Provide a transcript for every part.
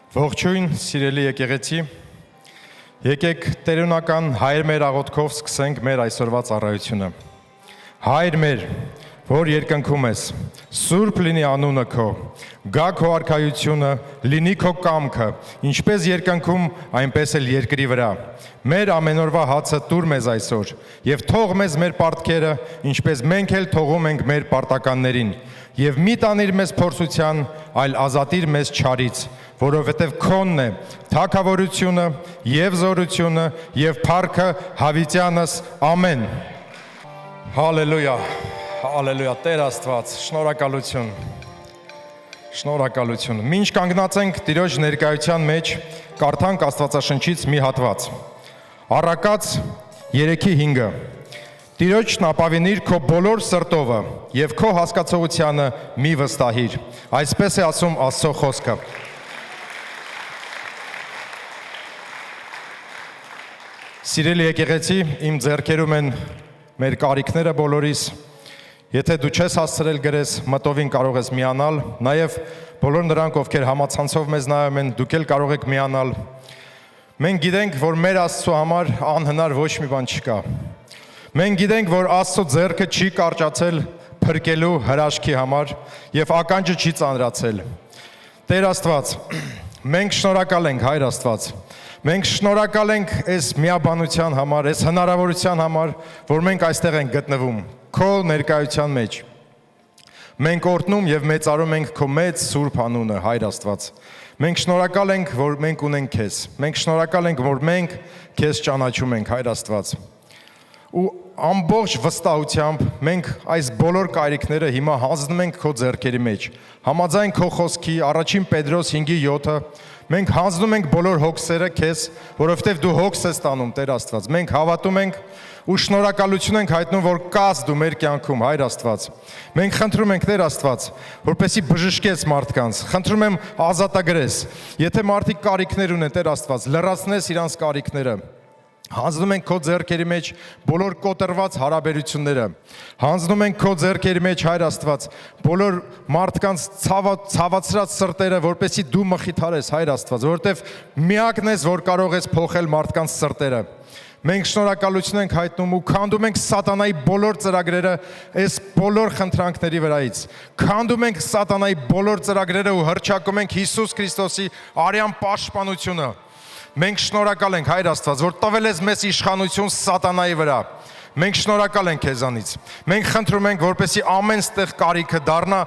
Ողջույն, սիրելի եկեղեցի, եկեք տերունական Հայր մեր աղոթքով սկսենք մեր այսօրվա ծառայությունը։ Հայր մեր, որ երկնքում ես, սուրբ լինի անունը քո, գա քո արքայությունը, լինի քո կամքը, ինչպես երկնքում, այնպես էլ երկրի վրա։ Մեր ամենօրվա հացը տուր մեզ այսօր, եւ թող մեզ մեր պարտքերը, ինչպես մենք էլ թողում ենք մեր պարտականներին, եւ մի տանիր մեզ փորձության, այլ ազատիր մեզ չարից, որովհետև քոնն է թագավորությունը եւ զորությունը եւ փառքը հավիտյանս ամեն։ Հալելույա, հալելույա, Տեր Աստված, շնորհակալություն, շնորհակալություն։ Մինչ կանգնած ենք Տիրոջ ներկայության մեջ, կարդանք Աստվածաշնչից մի հատված։ Առակաց 3:5 Տիրոջն ապավինիր քո բոլոր սրտովը եւ քո հասկացողությանը մի վստահիր։ Այսպես է ասում Աստծո խոսքը։ Սիրելի եկեղեցի, իմ ձեռքերում են մեր կարիքները բոլորիս։ Եթե դու չես հասցրել գրես, մտովին կարող ես միանալ, նաև բոլոր նրանք, ովքեր համացանցով մեզ նայում են, դուք էլ կարող եք միանալ։ Մենք գիտենք, որ մեր Աստծո համար անհնար ոչ մի բան չկա։ Մենք գիտենք, որ Աստծո ձեռքը չի կարճացել փրկելու հրաշքի համար եւ ականջը չի ծանրացել։ Տեր Աստված, մենք շնորհակալ ենք, Հայր Աստված։ Մենք շնորհակալ ենք այս միաբանության համար, այս հնարավորության համար, որ մենք այստեղ ենք գտնվում, քո ներկայության մեջ։ Մենք օրհնում եւ մեծարում ենք քո մեծ սուրբ անունը, Հայր Աստված։ Մենք շնորհակալ ենք, որ մենք ունենք քեզ։ Մենք շնորհակալ ենք, որ մենք քեզ ճանաչում ենք, Հայր Աստված։ Ու ամբողջ վստահությամբ մենք այս բոլոր կարիքները հիմա հանձնում ենք քո ձեռքերի մեջ։ Համաձայն քո խոսքի առաջին Պետրոս 5:7 մենք հանձնում ենք բոլոր հոգսերը քեզ, որովհետև դու հոգս ես տանում, Տեր Աստված։ Մենք հավատում ենք ու շնորհակալություն ենք հայտնում, որ կաս դու մեր կյանքում, Հայր Աստված։ Մենք խնդրում ենք, Տեր Աստված, որպեսզի բժշկես մարդկանց, խնդրում եմ ազատագրես։ Եթե մարդիկ կարիքներ ունեն, Տեր Աստված, լրացնես իրանց կարիքները։ Հանձնում ենք քո ձեռքերի մեջ բոլոր կոտրված հարաբերությունները։ Հանձնում ենք քո ձեռքերի մեջ, Հայր Աստված, բոլոր մարդկանց ցավացրած սրտերը, որպեսզի դու մխիթարես, Հայր Աստված, որովհետև միակն ես, որ կարող ես փոխել մարդկանց սրտերը։ Մենք շնորհակալություն ենք հայտնում ու քանդում ենք սատանայի բոլոր ծրագրերը այս բոլոր խնդրանքների վրայից։ Քանդում ենք սատանայի բոլոր ծրագրերը ու հռչակում ենք Հիսուս Քրիստոսի արյան պաշտպանությունը։ Մենք շնորհակալ ենք, Հայր Աստված, որ տվել ես մեզ իշխանություն սատանայի վրա։ Մենք շնորհակալ ենք քեզանից։ Մենք խնդրում ենք, որպեսզի ամեն ստեղ կարիքը դառնա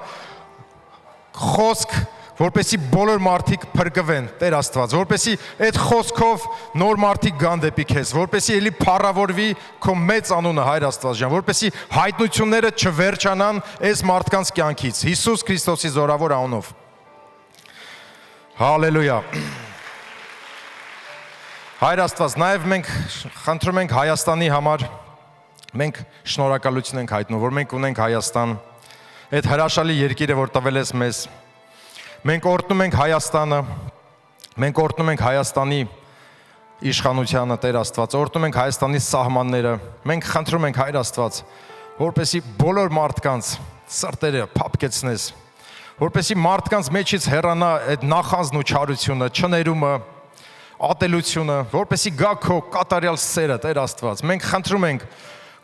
խոսք, որպեսզի բոլոր մարդիկ փրկվեն, Տեր Աստված, որպեսզի այդ խոսքով նոր մարդիկ գան դեպի քեզ, որպեսզի ելի փառավորվի քո մեծ անունը, Հայր Աստված ջան, որպեսզի հայտնությունները չվերջանան այս մարդկանց կյանքից, Հիսուս Քրիստոսի զորավոր անունով։ Հալելույա։ Հայր Աստված, նաև մենք խնդրում ենք Հայաստանի համար, մենք շնորհակալություն ենք հայտնում, որ մենք ունենք Հայաստան, այդ հրաշալի երկիրը, որ տվել ես մեզ։ Մենք օրհնում ենք Հայաստանը, մենք օրհնում ենք Հայաստանի իշխանությանը, Տեր Աստված, օրհնում ենք Հայաստանի սահմանները։ Մենք խնդրում ենք, Հայր Աստված, որպեսզի բոլոր մարդկանց սրտերը փափկեցնես, որպեսզի մարդկանց մեջից հեռանա այդ նախանձն ու չարությունը, չներումը, ատելությունը, որպեսզի գա քո կատարյալ սերը, Տեր Աստված։ Մենք խնդրում ենք,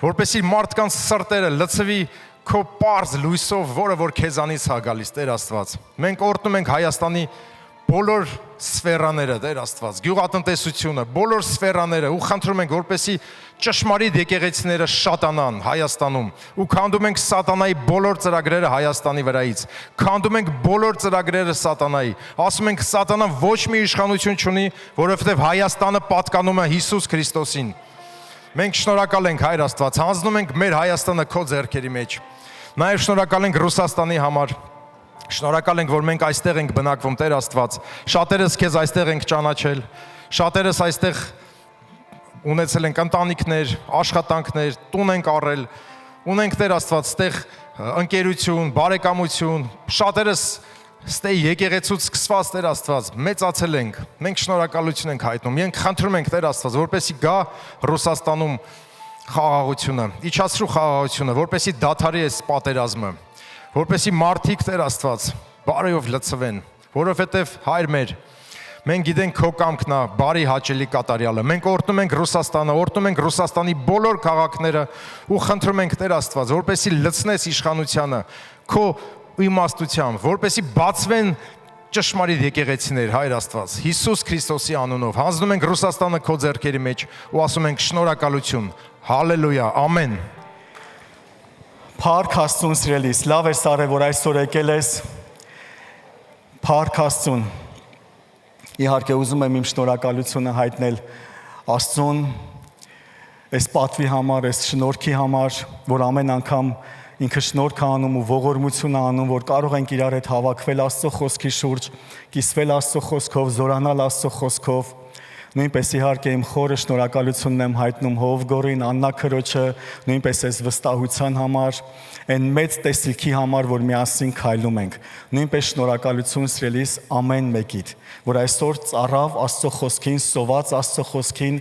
որպեսզի մարդկանց սրտերը լցվի քո պարզ լույսով, որը որ քեզանից է գալիս, Տեր Աստված։ Մենք օրհնում ենք Հայաստանի բոլոր սֆերաները, Տեր Աստված, գյուղատնտեսությունը, բոլոր սֆերաները ու խնդրում ենք, որպեսզի ճշմարիտ եկեղեցիները շատանան Հայաստանում ու քանդում ենք սատանայի բոլոր ծրագրերը Հայաստանի վրայից։ Քանդում ենք բոլոր ծրագրերը սատանայի։ Ասում ենք սատանան ոչ մի իշխանություն չունի, որովհետև Հայաստանը պատկանում է Հիսուս Քրիստոսին։ Մենք շնորհակալ ենք, Հայր Աստված, հանձնում ենք մեր Հայաստանը քո ձեռքերի մեջ։ Նաև շնորհակալ ենք Ռուսաստանի համար։ Շնորհակալ ենք, որ մենք այստեղ ենք բնակվում, Տեր Աստված։ Շատերս քեզ այստեղ ենք ճանաչել։ Շատերս այստեղ ունեցել ենք ընտանիքներ, աշխատանքներ, տուն ենք առել, ունենք, Տեր Աստված, այստեղ ընկերություն, բարեկամություն, շատերս ստե եկեղեցուց սկսված, Տեր Աստված, մեծացել ենք։ Մենք շնորհակալություն ենք հայտնում։ Մենք խնդրում ենք, Տեր Աստված, որպեսզի գա Ռուսաստանում խաղաղությունը, իջացրու խաղաղությունը, որպեսզի դադարի այս պատերազմը, որպեսզի մարդիկ, Տեր Աստված, բարեով լցվեն, որովհետև Հայր մեր, Մենք գիտենք քո կամքն է բարի հաճելի կատարյալը։ Մենք օրհնում ենք Ռուսաստանը, օրհնում ենք Ռուսաստանի բոլոր քաղաքները ու խնդրում ենք Տեր Աստված, որպեսզի լցնես իշխանությանը քո իմաստությամբ, որպեսզի բացվեն ճշմարիտ եկեղեցիներ, Հայր Աստված, Հիսուս Քրիստոսի անունով։ Հանձնում ենք Ռուսաստանը քո ձեռքերի մեջ ու ասում ենք շնորհակալություն։ Հալելույա, ամեն։ Փառք Աստծուն սիրելիս, լավ է Սարե, որ այսօր եկել ես։ Փառք Աստծուն։ Իհարկե ուզում եմ իմ շնորհակալությունը հայտնել Աստծուն այս պատվի համար, այս շնորհքի համար, որ ամեն անգամ ինքը շնորհք անում ու ողորմություն անում, որ կարող ենք իրար հետ հավաքվել Աստծո խոսքի շուրջ, կիսվել Աստծո խոսքով, զորանալ Աստծո խոսքով։ Նույնպես իհարկե իմ խորը շնորհակալությունն եմ հայտնում Հովգորին, Աննա քրոջը, նույնպես այս վստահության համար, այն մեծ տեսիլքի համար, որ միասին քայլում ենք։ Նույնպես շնորհակալություն սիրելիս ամեն մեկիդ, որ այսօր ծառավ Աստծո խոսքին, սոված Աստծո խոսքին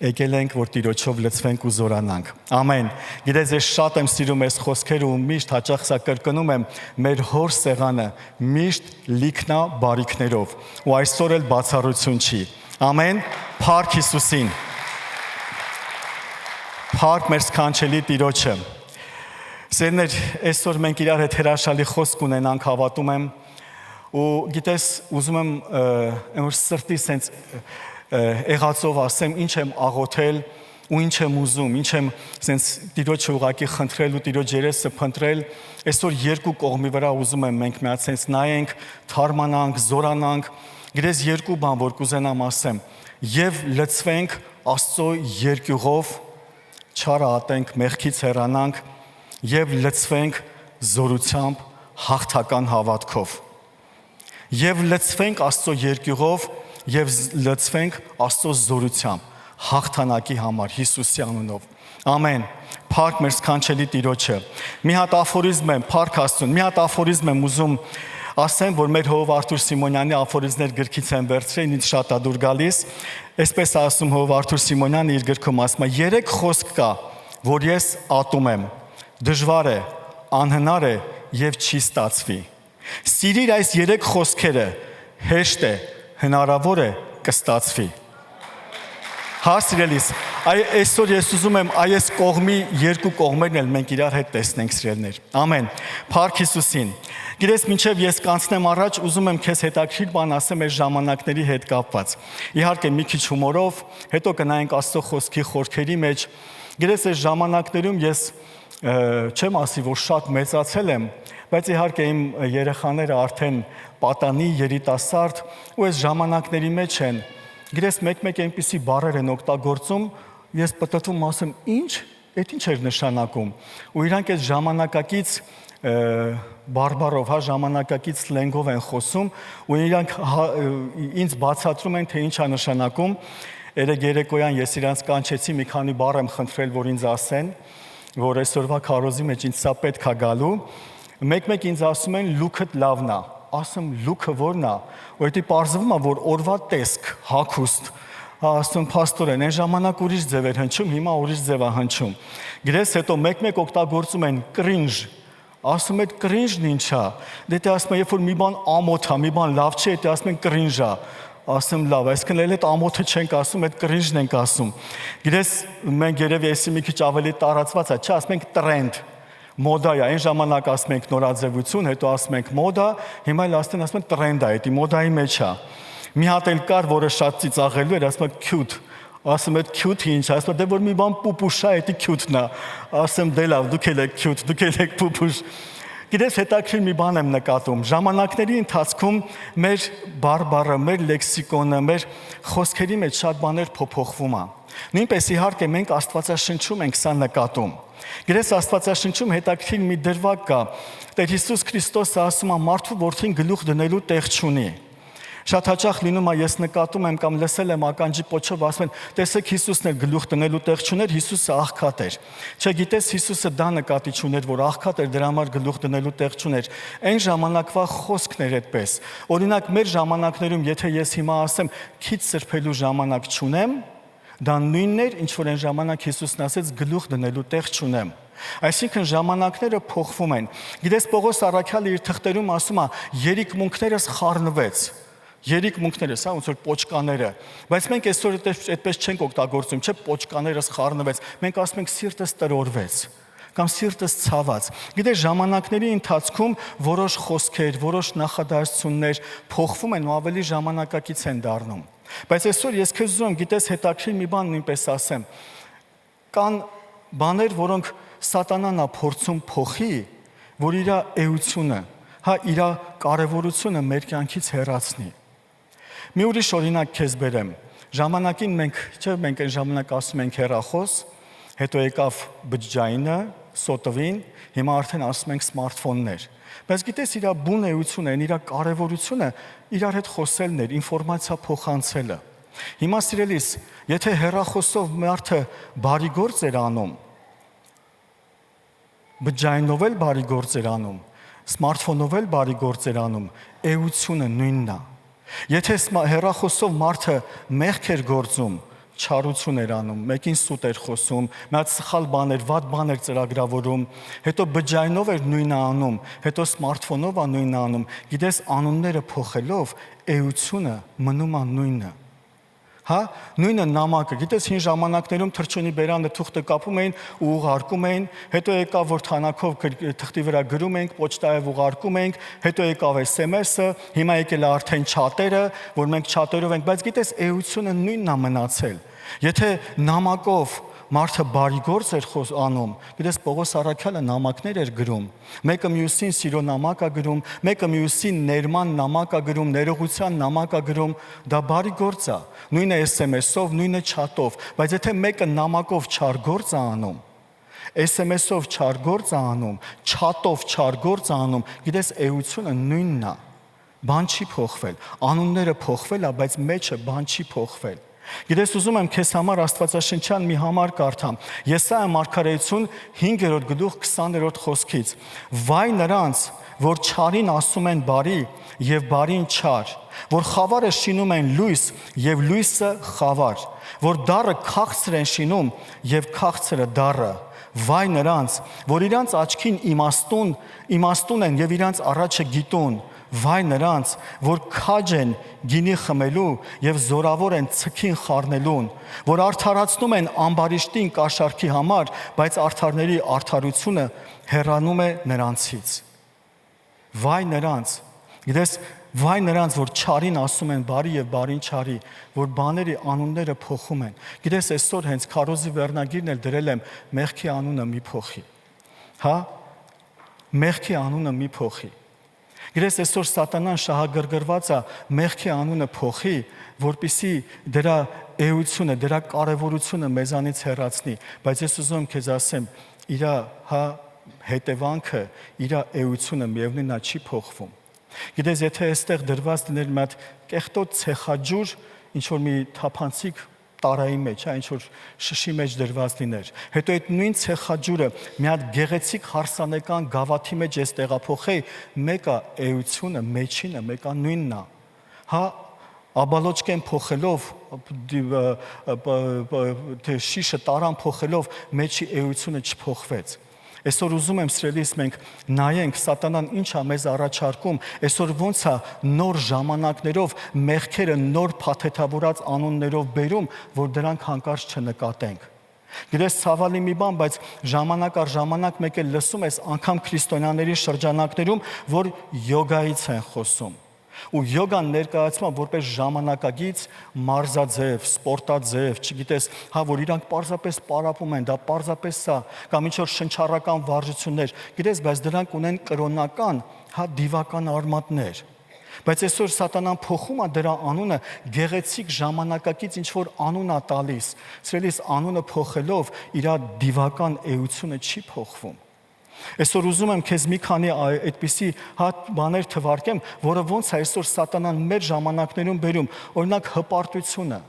եկել ենք, որ Տիրոջով լցվենք ու զորանանք։ Ամեն։ Գիտես, ես շատ եմ սիրում այս խոսքերը ու միշտ հաճախ սա կրկնում եմ, մեր հոր սեղանը միշտ լիքնա բարիքներով ու այսօր էլ բացառություն չի։ Ամեն։ Փառք Հիսուսին։ Փառք մեր սքանչելի Տիրոջը։ Սերներ, այսօր մենք իրար հետ հրաշալի խոսք ունենանք, հավատում եմ, ու գիտես, ուզում եմ որ սրտի սենց եղածով ասեմ, ինչ եմ աղոթել ու ինչ եմ ուզում, ինչ եմ սենց Տիրոջը ուղղակի խնդրել ու Տիրոջ երեսը փնտրել, այսօր երկու կողմի վրա ուզում եմ մենք միած սենց նայենք, թարմանանք, զորանանք, գիտես երկու բան, որ կուզենամ ասեմ, եւ լցվենք Աստծո երկյուղով, չարատենք, մեղքից հեռանանք եւ լցվենք զորությամբ, հաղթական հավատքով։ Եվ լցվենք Աստծո երկյուղով եւ լցվենք Աստծո զորությամբ հաղթանակի համար Հիսուսի անունով։ Ամեն։ Փառք մեր սքանչելի Տիրոջը։ Մի հատ աֆորիզմ եմ, փառք Աստծուն, մի հատ աֆորիզմ եմ ուզում ասեմ, որ մեր Հովհ Արթուր Սիմոնյանի աֆորիզմներ գրքից են վերցրել, ինձ շատ է դուր գալիս։ Այսպես ասում Հովհ Արթուր Սիմոնյանը իր գրքում ասում է. «Երեք խոսք կա, որ ես ատում եմ. դժվար է, անհնար է եւ չի ստացվի։ Սիրիր այս երեք խոսքերը, հեշտ է, հնարավոր է, կստացվի»։ Հա սիրելիս, այսօր ես ուզում եմ այս կողմի երկու կողմերն էլ մենք իրար հետ տեսնենք սիրելներ։ Ամեն։ Փառք Հիսուսին։ Գիտես, մինչև ես կանցնեմ առաջ, ուզում եմ քեզ հետաքրքիր բան ասեմ այս ժամանակների հետ կապված։ Իհարկե մի քիչ հումորով, հետո կնայենք Աստծո խոսքի խորքերի մեջ։ Գիտես, այս ժամանակներում ես չեմ ասի, որ շատ մեծացել եմ, բայց իհարկե իմ երեխաները արդեն պատանի, երիտասարդ ու այս ժամանակների մեջ են։ Գիտես, մեկ-մեկ այնպիսի բառեր են օգտագործում, ես պտտվում ասեմ, ինչ, այդ ինչ էր նշանակում։ Ու իրանք այս ժամանակակից բարբառով, ժամանակակից սլենգով են խոսում, ու իրանք ինձ բացատրում են, թե ինչ է նշանակում։ Երեկոյան ես իրանց կանչեցի, մի քանի բառ եմ խնդրել, որ ինձ ասեն, որ այսօրվա քարոզի մեջ ինձ սա պետք է գալու։ Մեկ-մեկ ինձ ասում են լուքդ լավն է, ասում լուքը որն է, ու դա պարզվում է, որ օրվա տեսք, հագուստ, ասում փաստորեն, այն ժամանակ ուրիշ ձև էր հնչում, հիմա ուրիշ ձև է հնչում։ Գրես հետո մեկ-մեկ օգտագործում են կրինժ, ասում են կրինժն ինչ է, դա ասում են, երբ որ մի բան ամոթ է, մի բան լավ չէ, դա ասում են կրինժ է, ասում լավ, այսինքն էլ այդ ամոթը չենք ասում, այդ կրինժն ենք ասում։ Գրես մենք երևի էսի մի քիչ ավելի տարածված է, չէ, ասում ենք տրենդ, մոդա է, այն ժամանակ ասում ենք նորաձևություն, հետո ասում ենք մոդա, հիմա էլ ասում են տրենդ է, դա մոդայի մեջ է։ Մի հատ էլ կար, որը շատ ծիծաղելու էր, ասում են cute, ասում են cute ինչ, ասում են դե որ մի բան պուպուշ է, դա cute-ն է, ասում դե լավ, դուք էլ եք cute, դուք էլ եք պուպուշ։ Գիտես, հետաքրքիր մի բան եմ նկատում, ժամանակների ընթացքում մեր բարբառը, մեր լեքսիկոնը, մեր խոսքերի մեջ շատ բաներ փոփոխվում է։ Նույնպես իհարկե մենք Աստվածաշնչում ենք սա նկատում։ Գիտես, Աստվածաշնչում հետաքրքիր մի դրվագ կա, Տեր Հիսուս Քրիստոսը ասում է մարդու որդին գլուխ դնելու տեղ չունի։ Շատ հաճախ լինում է, ես նկատում եմ կամ լսել եմ ականջի պոչով ասում են, տեսեք Հիսուսն էլ գլուխ դնելու տեղ չուներ, Հիսուսը աղքատ էր։ Չգիտես, Հիսուսը դա նկատի չուներ, որ աղքատ էր, դրա համար գլուխ դնելու տեղ չուներ։ Այն ժամանակվա խոսքն էր այդպես։ Օրինակ, մեր ժամանակներում, եթե ես հիմա ասեմ, քիչ սրբելու ժամանակ չունեմ, դա նույնն էր, ինչ որ այն ժամանակ Հիսուսն ասեց, գլուխ դնելու տեղ չունեմ։ Այսինքն ժամանակները փոխվում են։ Գիտես, Պողոս առաքյալը իր թղթերում ասում է, երիկմունքներս խառնվեց։ երիկմունքները, սա ոնց որ պոչկաները, բայց մենք այսօր այդպես չենք օգտագործում, չէ՞ պոչկաներս խառնվեց, մենք ասում ենք սիրտս տրորվեց կամ սիրտս ցաված։ Գիտես, ժամանակների ընթացքում որոշ խոսքեր, որոշ նախադասություններ փոխվում են ու ավելի ժամանակակից են դառնում։ Բայց այսօր ես քեզ ուզում եմ, գիտես, հետաքրքիր մի բան նույնպես ասեմ։ Կան բաներ, որոնք սատանան է փորձում փոխի, որ իր էությունը, իր կարևորությունը մեր կյանքից հեռացնի։ Մի ուրիշ օրինակ քեզ բերեմ։ Ժամանակին մենք այն ժամանակ ասում ենք հեռախոս, հետո եկավ բջջայինը, սոտովին, հիմա արդեն ասում ենք սմարթֆոններ։ Բայց գիտես, իր բուն էությունը, իր կարևորությունը իրար հետ խոսելն էր, ինֆորմացիա փոխանցելը։ Հիմա սիրելիս, եթե հեռախոսով մարդը բարի գործ էր անում, բջջայինով էլ բարի գործ էր անում, սմարթֆոնով էլ բարի գործ էր անում, էությունը նույնն է։ Եթե հեռախոսով մարդը մեղք էր գործում, չարություն էր անում, մեկին սուտ էր խոսում, մի հատ սխալ բաներ, վատ բաներ ծրագրավորում, հետո բջջայինով էր նույնը անում, հետո սմարթֆոնով է նույնը անում, գիտես, անունները փոխելով էությունը մնում է նույնը։ Նույնը նամակը, գիտես, հին ժամանակներում թռչունի բերանը թուղթը կապում էին ու ուղարկում էին, հետո եկավ որ թանակով թղթի վրա գրում ենք, պոչտայով ուղարկում ենք, հետո եկավ SMS-ը, հիմա եկել է արդեն չաթերը, որ մենք չաթերով ենք, բայց գիտես, էությունը նույնն է մնացել։ Եթե նամակով մարդը բարի գործ էր անում, գիտես, Պողոս առաքյալը նամակներ էր գրում, մեկը մյուսին սիրո նամակ է գրում, մեկը մյուսին ներման նամակ է գրում, ներողության նամակ է գրում, դա բարի գործ է, նույնը SMS-ով, նույնը չաթով, բայց եթե մեկը նամակով չար գործ է անում, SMS-ով չար գործ է անում, չաթով չար գործ է անում, գիտես, էությունը նույնն է, բան չի փոխվել, անունները փոխվել է, բայց մեջը բան չի փոխվել։ Գիտես, ուզում եմ քեզ համար աստվածաշնչյան մի համար կարդամ։ Եսայիա մարգարեություն 5-րդ գլուխ 20-րդ խոսքից։ Վայ նրանց, որ չարին ասում են բարի եւ բարին չար, որ խավարը շինում են լույս եւ լույսը խավար, որ դառը քաղցր են շինում եւ քաղցրը դառը։ Վայ նրանց, որ իրանց աչքին իմաստուն են եւ իրանց առաջը գիտուն։ Վայ նրանց, որ քաջ են գինի խմելու եւ զորավոր են ցքին խառնելուն, որ արդարացնում են ամբարիշտին կաշառքի համար, բայց արդարների արդարությունը հեռանում է նրանցից։ Վայ նրանց, գիտես, վայ նրանց, որ չարին ասում են բարի եւ բարին չարի, որ բաների անունները փոխում են։ Գիտես, այսօր հենց քարոզի վերնագիրն էլ դրել եմ մեղքի անունը մի փոխի։ Մեղքի անունը մի փոխի։ Գիտես, այսօր սատանան շահագրգռված է մեղքի անունը փոխի, որպեսզի դրա էությունը, դրա կարևորությունը մեզանից հեռացնի, բայց ես ուզում եմ քեզ ասեմ, իր հետևանքը, իր էությունը միևնույնն է չի փոխվում։ Գիտես, եթե այստեղ դրված դներ մի հատ կեղտոտ ցեխաջուր, ինչ որ մի թափանցիկ տարայի մեջ, ինչ որ շշի մեջ դրված լիներ։ Հետո այդ նույն ցեխաջուրը մի հատ գեղեցիկ հարսանեկան գավաթի մեջ ես տեղափոխեի, մեկը էությունը, մեջինը, մեկը նույնն է։ Աբալոճկեն փոխելով, շիշը տարան փոխելով, մեջի էությունը չփոխվեց։ Այսօր ուզում եմ սիրելիս մենք նայենք սատանան ինչ է մեզ առաջարկում, այսօր ոնց է նոր ժամանակներով մեղքերը նոր փաթեթավորած անուններով բերում, որ դրանք հանկարծ չնկատենք։ Գիտես, ցավալի մի բան, բայց ժամանակ առ ժամանակ մեկ էլ լսում ես անգամ քրիստոնյաների շրջանակներում, որ յոգայից են խոսում։ Ու յոգան ներկայացվում է որպես ժամանակագից մարզաձև, սպորտաձև, չգիտես, որ իրանք պարզապես պարապում են, դա պարզապես սա, կամ ինչ որ շնչառական վարժություններ, գիտես, բայց դրանք ունեն կրոնական, դիվական արմատներ։ Բայց այսօր սատանան փոխում է դրա անունը, գեղեցիկ ժամանակակից ինչ որ անուն է տալիս, սիրելիս, անունը փոխելով իր դիվական էությունը չի փոխվում։ Այսօր ուզում եմ քեզ մի քանի այդպիսի բաներ թվարկեմ, որը ոնց է այսօր սատանան մեր ժամանակներում բերում, օրինակ հպարտությունը։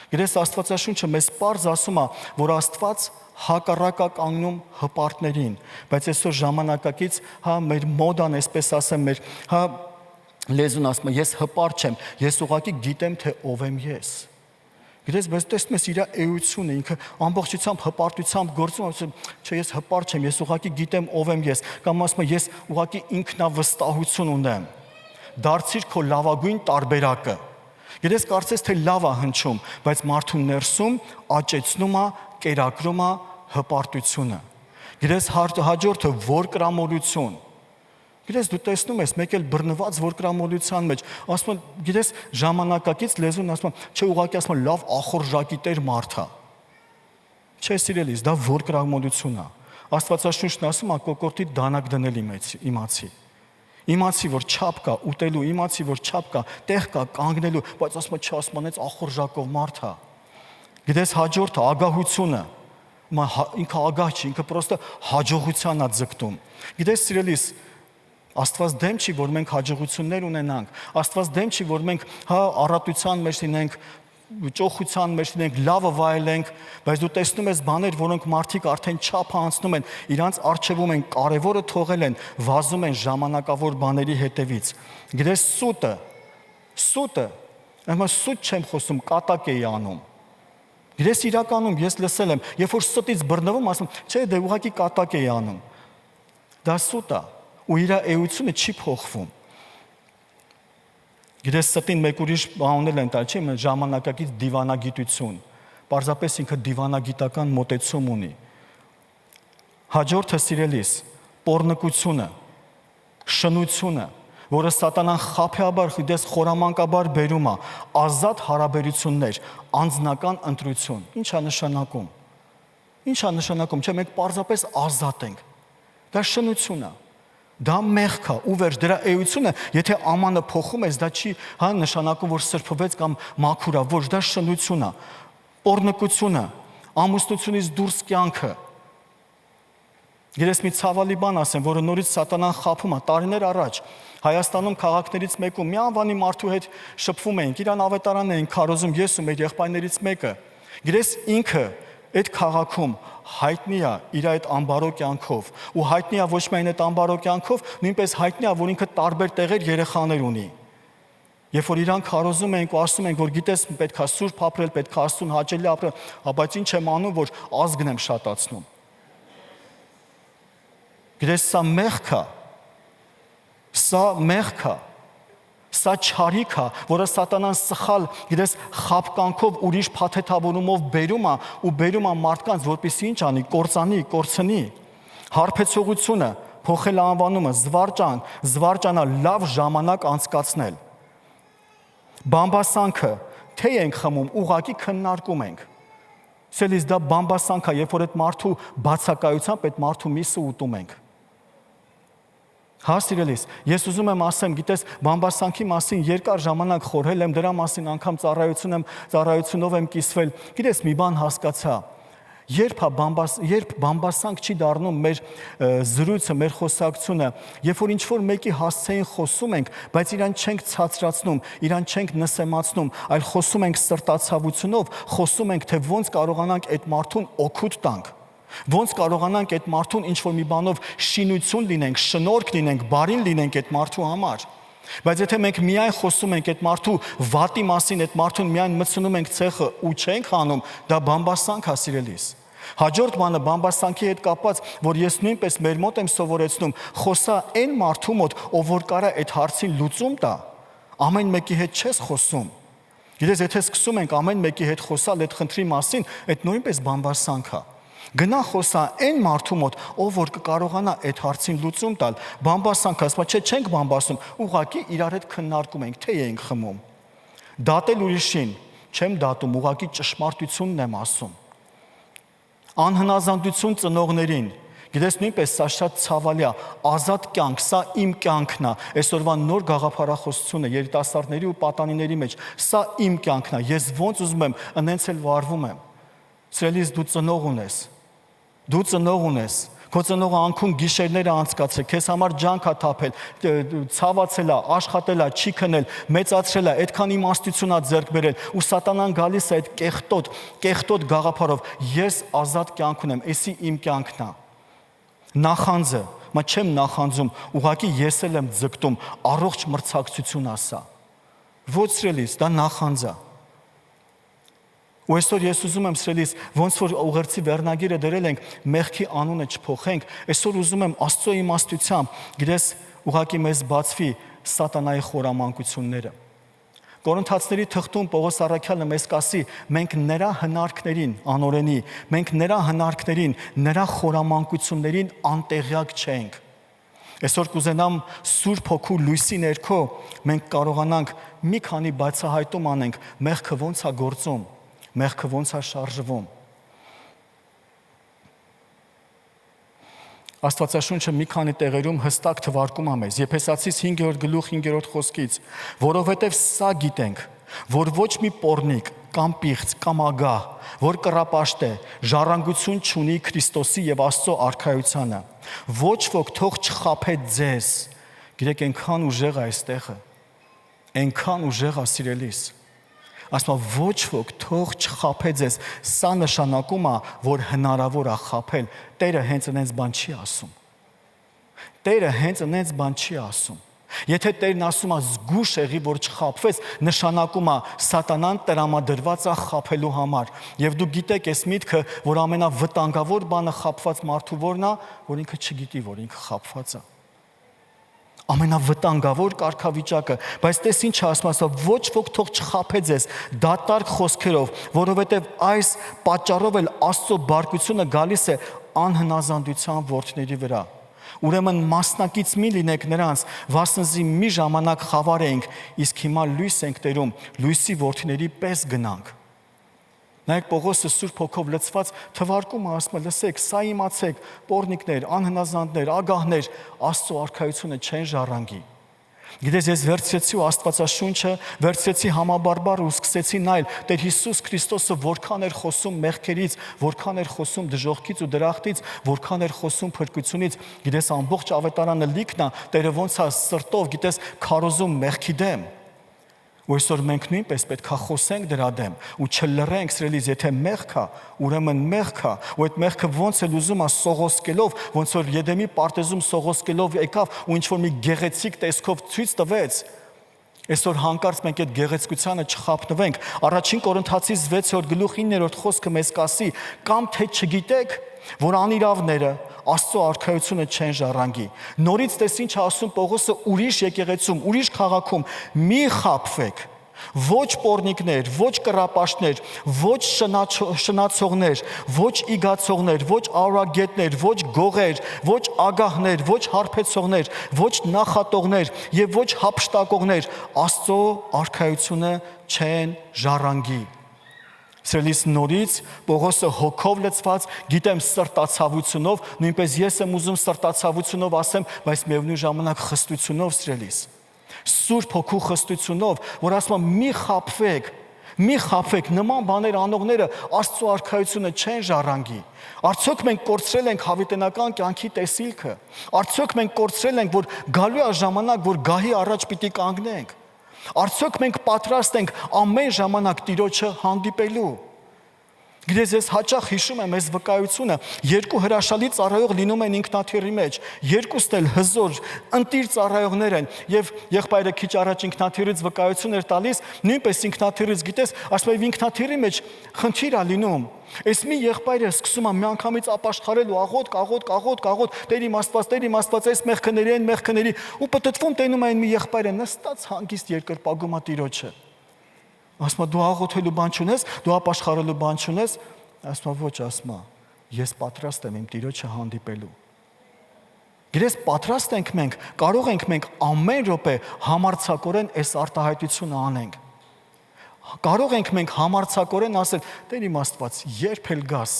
Գիտես, Աստվածաշունչը մեզ պարզ ասում է, որ Աստված հակառակ է կանգնում հպարտներին, բայց այսօր ժամանակակից, մեր մոդան, այսպես ասեմ, մեր լեզուն ասում է, ես հպարտ չեմ, ես ուղղակի գիտեմ, թե ով եմ ես։ Գիտես, բայց տեսնում ես իր էությունը, ինքը ամբողջությամբ հպարտությամբ գործում է, չէ, ես հպարտ չեմ, ես ուղղակի գիտեմ ով եմ ես, կամ ասում եմ, ես ուղղակի ինքնավստահություն ունեմ։ Դարձիր քո լավագույն տարբերակը։ Գիտես, կարծես թե լավ է հնչում, բայց մարդու ներսում աճեցնում է, կերակրում է հպարտությունը։ Գիտես, հաջորդը որկրամոլություն։ Գիտես, դու տեսնում ես, մեկ էլ բռնված որկրամոլության մեջ, ասում են, գիտես, ժամանակակից լեզուն ասում են, չէ, ուղղակի ասում են, լավ ախորժակի տեր մարդ է։ Չէ, սիրելիս, դա որկրամոլություն է։ Աստվածաշունչն ասում է, կոկորտի դանակ դնել իմացի։ Իմացի, որ չափ կա ուտելու, իմացի, որ չափ կա տեղ կա կանգնելու, բայց ասում է, չասմանեց ախորժակով մարդ է։ Գիտես, հաջորդը ագահությունը։ Ինքը ագահ չի, ինքը պրոստը հաջողության է ձգտում։ Գիտես, սիրելիս, Աստված դեմ չի, որ մենք հաջողություններ ունենանք։ Աստված դեմ չի, որ մենք առատության մեջ լինենք, ճոխության մեջ լինենք, լավը վայելենք, բայց դու տեսնում ես բաներ, որոնք մարդիկ արդեն չափը անցնում են, իրանց առջևում են, կարևորը թողել են, վազում են ժամանակավոր բաների հետևից։ Գիտես, սուտը, այո, սուտ չեմ խոսում, կատակ էի անում։ Գիտես, իրականում ես լսել եմ, երբ որ ստից բռնվում, ասում, չէ, դե ուղղակի կատակ էի անում։ Դա սուտ է, ու իր էությունը չի փոխվում։ Գիտես, ստին մեկ ուրիշ բանել են տալ, չի, ժամանակակից դիվանագիտություն, պարզապես ինքը դիվանագիտական մոտեցում ունի։ Հաջորդը, սիրելիս, պոռնկությունը, շնությունը, որը սատանան խաբեաբար, գիտես, խորամանկաբար բերում է, ազատ հարաբերություններ, անձնական ընտրություն։ Ինչ է նշանակում։ Ինչ է նշանակում, չէ, մենք պարզապես ազատ ենք։ Դա շնություն է։ Դա մեղք է, ու վերջ, դրա էությունը, եթե ամանը փոխում ես, դա չի նշանակում, որ սրբվեց կամ մաքուր է, ոչ, դա շնություն է։ Պոռնկությունը, ամուսնությունից դուրս կյանքը։ Գիտես, մի ցավալի բան ասեմ, որը նորից սատանան խաբում է, տարիներ առաջ Հայաստանում քաղաքներից մեկում մի անվանի մարդու հետ շփվում էինք, իրան ավետարանն էինք քարոզում, ես ու մեր եղբայրներից մեկը։ Գիտես, ինքը այդ քաղաքում հայտնի է իր այդ ամբարո կյանքով, ու հայտնի է ոչ միայն այդ ամբարո կյանքով, նույնպես հայտնի է, որ ինքը տարբեր տեղեր երեխաներ ունի։ Երբ որ իրան քարոզում ենք ու ասում ենք, որ գիտես, պետք է սուրբ ապրել, պետք է Աստծուն հաճելի ապրել, բայց ինչ եմ անում, որ ազգն եմ շատացնում։ Գիտես, սա մեղք է։ Սա մեղք է։ Սա չարիք է, որը սատանան սխալ, գիտես, խաբկանքով ուրիշ փաթեթավորումով բերում է ու բերում է մարդկանց, որպեսզի ինչ անի, կորցնի։ Հարբեցողությունը, փոխել անվանումը, զվարճանա լավ ժամանակ անցկացնել։ Բամբասանքը, թե ենք խմում, ուղղակի քննարկում ենք։ Սելիս դա բամբասանք է, երբ որ այդ մարդու բացակայությամբ այդ մարդու միսը ուտում ենք։ Հա, սիրելիս, ես ուզում եմ ասեմ, գիտես, բամբասանքի մասին երկար ժամանակ խորհել եմ, դրա մասին անգամ ծառայությունով եմ կիսվել։ Գիտես, մի բան հասկացա։ Երբ բամբասանք չի դառնում մեր զրույցը, մեր խոսակցությունը, երբ որ ինչ-որ մեկի հասցեին խոսում ենք, բայց իրան չենք ցածրացնում, իրան չենք նսեմացնում, այլ խոսում ենք սրտացավությունով, խոսում ենք, թե ոնց կարողանանք այդ մարդուն օգուտ տանք։ Ոնց կարողանանք այդ մարդուն ինչ-որ մի բանով շինություն լինենք, շնորհք լինենք, բարին լինենք այդ մարդու համար։ Բայց եթե մենք միայն խոսում ենք այդ մարդու վատի մասին, այդ մարդուն միայն մտցնում ենք ցեխը ու չենք անում, դա բամբասանք է, սիրելիս։ Հաջորդ բանը բամբասանքի հետ կապված, որ ես նույնպես մեր մոտ եմ սովորեցնում, խոսա այն մարդու մոտ, ով որ կարա այդ հարցին լուծում տա, ամեն մեկի հետ չես խոսում։ Գիտես, եթե սկսում ենք ամեն մեկի հետ խոսալ այդ խնդրի մասին, այդ նույնպես բամբասանք է։ Գնա խոսա այն մարդու մոտ, ով որ կկարողանա այդ հարցին լուծում տալ, բամբասանք, ասում, չէ, չենք բամբասում, ուղղակի իրար հետ քննարկում ենք, թե ենք խմում։ Դատել ուրիշին, չեմ դատում, ուղղակի ճշմարտությունն եմ ասում։ Անհնազանդություն ծնողներին, գիտես, նույնպես սա շատ ցավալի է, ազատ կյանք, սա իմ կյանքն է, այսօրվա նոր գաղափարախոսությունը երիտասարդների ու պատանիների մեջ, սա իմ կյանքն է, ես ոնց ուզում եմ, ընենց էլ վարվում եմ։ Սիրելիս, դու ծնող ունես։ Դու ծնող ունես, քո ծնողը անքուն գիշերները անցկացրել, քեզ համար ջանք է թափել, ցավացել է, աշխատել է, չի քնել, մեծացրել է, այդքան իմաստություն է ձեռք բերել, ու սատանան գալիս է այդ կեղտոտ գաղափարով, ես ազատ կյանք ունեմ, էսի իմ կյանքն է։ Նախանձը, մա չեմ նախանձում, ուղղակի ես էլ եմ ձգտում, առողջ մրցակցություն ասա։ Ոչ, սիրելիս, դա նախանձ է։ Ու այսօր ես ուզում եմ, սիրելիս, ոնց որ ուղերձի վերնագիրը դրել ենք, մեղքի անունը չփոխենք, այսօր ուզում եմ Աստծո իմաստությամբ, գիտես, ուղղակի մեզ բացվի սատանայի խորամանկությունները։ Կորինթացիների թղթում Պողոս առաքյալը մեզ կասի, մենք նրա հնարքներին, անօրենի, մենք նրա հնարքներին, նրա խորամանկություններին անտեղյակ չենք։ Այսօր կուզենամ Սուրբ Հոգու լույսի ներքո մենք կարողանանք մի քանի բացահայտում անենք, մեղքը ոնց է գործում, մեղքը ոնց է շարժվում։ Աստվածաշունչը մի քանի տեղերում հստակ թվարկում է մեզ։ Եփեսացիս 5:5 խոսքից, որովհետև սա գիտենք, որ ոչ մի պոռնիկ կամ պիղծ կամ ագահ, որ կռապաշտ է, ժառանգություն չունի Քրիստոսի եւ Աստծո արքայությանը, ոչ ոք թող չխաբե ձեզ։ Գիտեք, այնքան ուժեղ է այստեղը, այնքան ուժեղ է սիրելիս։ Ասում ոչ ոք թող չխաբե ձեզ, սա նշանակում է, որ հնարավոր է խաբել։ Տերը հենց այնպես բան չի ասում։ Տերը հենց այնպես բան չի ասում։ Եթե Տերն ասում է զգուշ եղի, որ չխաբվես, նշանակում է սատանան տրամադրված է խաբելու համար։ Եվ դուք գիտեք այս միտքը, որ ամենավտանգավոր բանը խաբված մարդու որն է, որ ինքը չգիտի, որ ինքը խաբված է։ Ամենավտանգավոր կարգավիճակը, բայց տես ինչ ասում, ոչ ոք թող չխաբե ձեզ դատարկ խոսքերով, որովհետև այս պատճառով էլ Աստծո բարկությունը գալիս է անհնազանդության որդների վրա։ Ուրեմն մասնակից մի լինեք նրանց, վասնզի մի ժամանակ խավար էինք, իսկ հիմա լույս ենք տերում, լույսի որդիների պես գնանք։ Նայեք Պողոսը Սուրբ Հոգով լցված թվարկում է, ասում է, լսեք, սա իմացեք, պոռնիկներ, անհնազանդներ, ագահներ, Աստծո արքայությունը չեն ժառանգի։ Գիտես, ես վերցրեցի Աստվածաշունչը, վերցրեցի համաբարբար ու սկսեցի նայել Տեր Հիսուս Քրիստոսը որքան էր խոսում մեղքերից, որքան էր խոսում դժոխքից ու դրախտից, որքան էր խոսում փրկությունից։ Գիտես, ամբողջ ավետարանը լիքն է, Տերը ոնց է սրտով, գիտես, քարոզում մեղքի դեմ։ Ու այսօր մենք նույնպես պետք է խոսենք դրա դեմ ու չլռենք, սիրելիս, եթե մեղք է, ուրեմն մեղք է, ու այդ մեղքը ոնց էլ ուզում է սողոսկելով, ոնց որ Եդեմի պարտեզում սողոսկելով եկավ ու ինչ որ մի գեղեցիկ տեսքով ցույց տվեց։ Այսօր հանկարծ մենք այդ գեղեցկությանը չխաբնվենք։ Առաջին Կորինթացիս 6:9 խոսքը մեզ կասի, կամ թե չգիտեք, որ անիրավները Աստծո արքայությունը չեն ժառանգի։ Նորից տես ինչ ասում Պողոսը ուրիշ եկեղեցում, ուրիշ քաղաքում, մի խաբվեք, ոչ պոռնիկներ, ոչ կռապաշտներ, ոչ շնացողներ, ոչ իգացողներ, ոչ արորագետներ, ոչ գողեր, ոչ ագահներ, ոչ հարբեցողներ, ոչ նախատողներ եւ ոչ հափշտակողներ Աստծո արքայությունը չեն ժառանգի։ Սրելիս նորից Պողոսը հոգով լցված, գիտեմ սրտացավությունով, նույնպես ես եմ ուզում սրտացավությունով ասեմ, բայց միևնույն ժամանակ խստությունով սրելիս։ Սուրբ Հոգու խստությունով, որ ասում եմ մի խաբվեք, նման բաներ անողները Աստծո արքայությունը չեն ժառանգի։ Արդյոք մենք կորցրել ենք հավիտենական կյանքի տեսիլքը։ Արդյոք մենք կորցրել ենք, որ գալու է ժամանակ, որ գահի առաջ պիտի կանգնենք։ Արդյոք մենք պատրաստ ենք ամեն ժամանակ Տիրոջը հանդիպելու։ Գիտես, ես հաճախ հիշում եմ այս վկայությունը, երկու հրաշալի ծառայող լինում են ինքնաթիռի մեջ, երկուստ էլ հզոր, ընտիր ծառայողներ են, եւ եղբայրը քիչ առաջ ինքնաթիռից վկայություն էր տալիս, նույնպես ինքնաթիռից գիտես, ասում է ինքնաթիռի մեջ խնդիր է լինում։ Այս մի եղբայրը սկսում է միանգամից ապաշխարել ու աղոտ, Տեր իմ Աստված, այս մեղքների, ու պտտվում տենում այն մի եղբայրը նստած հանգիստ երկրպագում է Տիրոջը։ Ասում է դու աղոթելու բան չունես, դու ապաշխարելու բան չունես, ասում է ոչ, ասում է ես պատրաստ եմ իմ Տիրոջը հանդիպելու։ Գիտես, պատրաստ ենք մենք, կարող ենք մենք ամեն րոպե համարձակորեն այս արտահայտությունը անենք։ Կարող ենք մենք համարձակորեն ասել, Տեր իմ Աստված, երբ էլ գաս,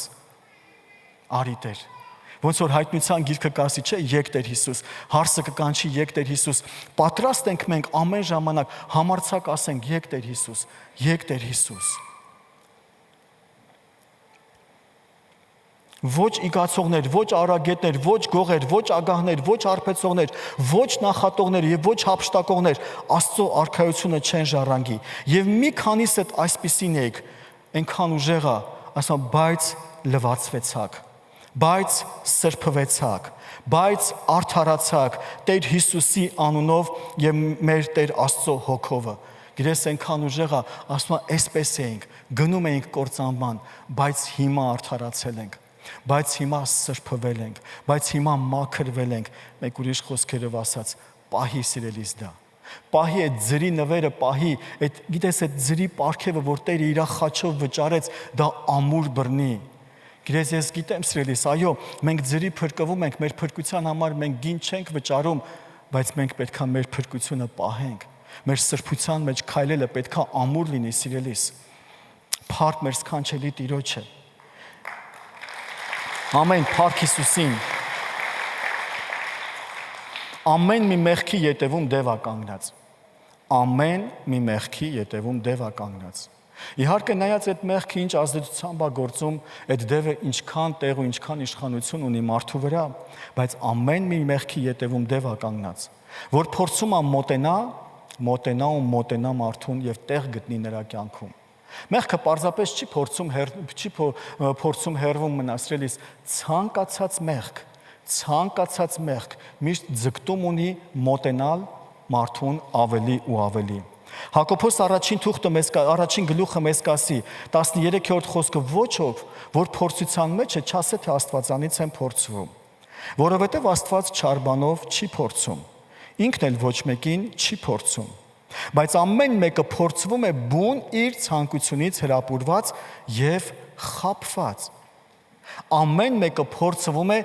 արի Տեր։ Ոնց որ հայտնության գիրքը կասի, չէ, եկ Տեր Հիսուս, հարսը կկանչի եկ Տեր Հիսուս։ Պատրաստ ենք մենք ամեն ժամանակ համարձակ ասենք եկ Տեր Հիսուս, եկ Տեր Հիսուս։ Ոչ իգացողներ, ոչ արագետներ, ոչ գողեր, ոչ ագահներ, ոչ արբեցողներ, ոչ նախատողներ եւ ոչ հափշտակողներ Աստծո արքայությունը չեն ժառանգի։ Եվ մի քանիս այդ այսպիսին եք, այնքան ուժեղ է, ասում բայց լվացվեցաք, բայց սրբվեցաք, բայց արդարացաք Տեր Հիսուսի անունով եւ մեր Տեր Աստծո հոգովը։ Գիտես, այնքան ուժեղ է, ասում է այսպես էինք, գնում էինք կործանման, բայց հիմա արդարացել ենք, բայց հիմա սրբվել ենք, բայց հիմա մաքրվել ենք, մեկ ուրիշ խոսքերով ասած, պահի սիրելիս դա։ Պահի այդ ձրի նվերը, պահի այդ գիտես այդ ձրի պարգևը, որ Տերը իր խաչով վճարեց, դա ամուր բռնի։ Գիտես ես գիտեմ սիրելիս, այո, մենք ձրի փրկվում ենք, մեր փրկության համար մենք գին չենք վճարում, բայց մենք պետքա մեր փրկությունը պահենք։ Մեր սրբության մեջ քայլելը պետքա ամուր լինի, սիրելիս։ Փառք մեր սքանչելի Տիրոջը։ Ամեն, փառք Հիսուսին։ Ամեն մի մեղքի ետևում դև է կանգնած։ Ամեն մի մեղքի ետևում դև է կանգնած։ Իհարկե նայած այդ մեղքը ինչ ազդեցությամբ է գործում, այդ դևը ինչքան տեղ ու ինչքան իշխանություն ունի մարդու վրա, բայց ամեն մի մեղքի ետևում դև է կանգնած, որ փորձում է մոտենա մարդուն եւ տեղ գտնի նրա կյանքում։ Մեղքը պարզապես չի փորձում հեռվում մնացրելիս, ցանկացած մեղք միշտ ձգտում ունի մոտենալ մարդուն ավելի ու ավելի։ Հակոբոս առաջին գլուխը մեզ կասի 13-րդ խոսքը ոչ ով, որ փորձության մեջ է, չասե թե Աստվածանից են փորձվում, որովհետև Աստված չար բանով չի փորձում, ինքն էլ ոչ մեկին չի փորձում, բայց ամեն մեկը փորձվում է բուն իր ցանկությունից հրապուրված եւ խաբված։ Ամեն մեկը փորձվում է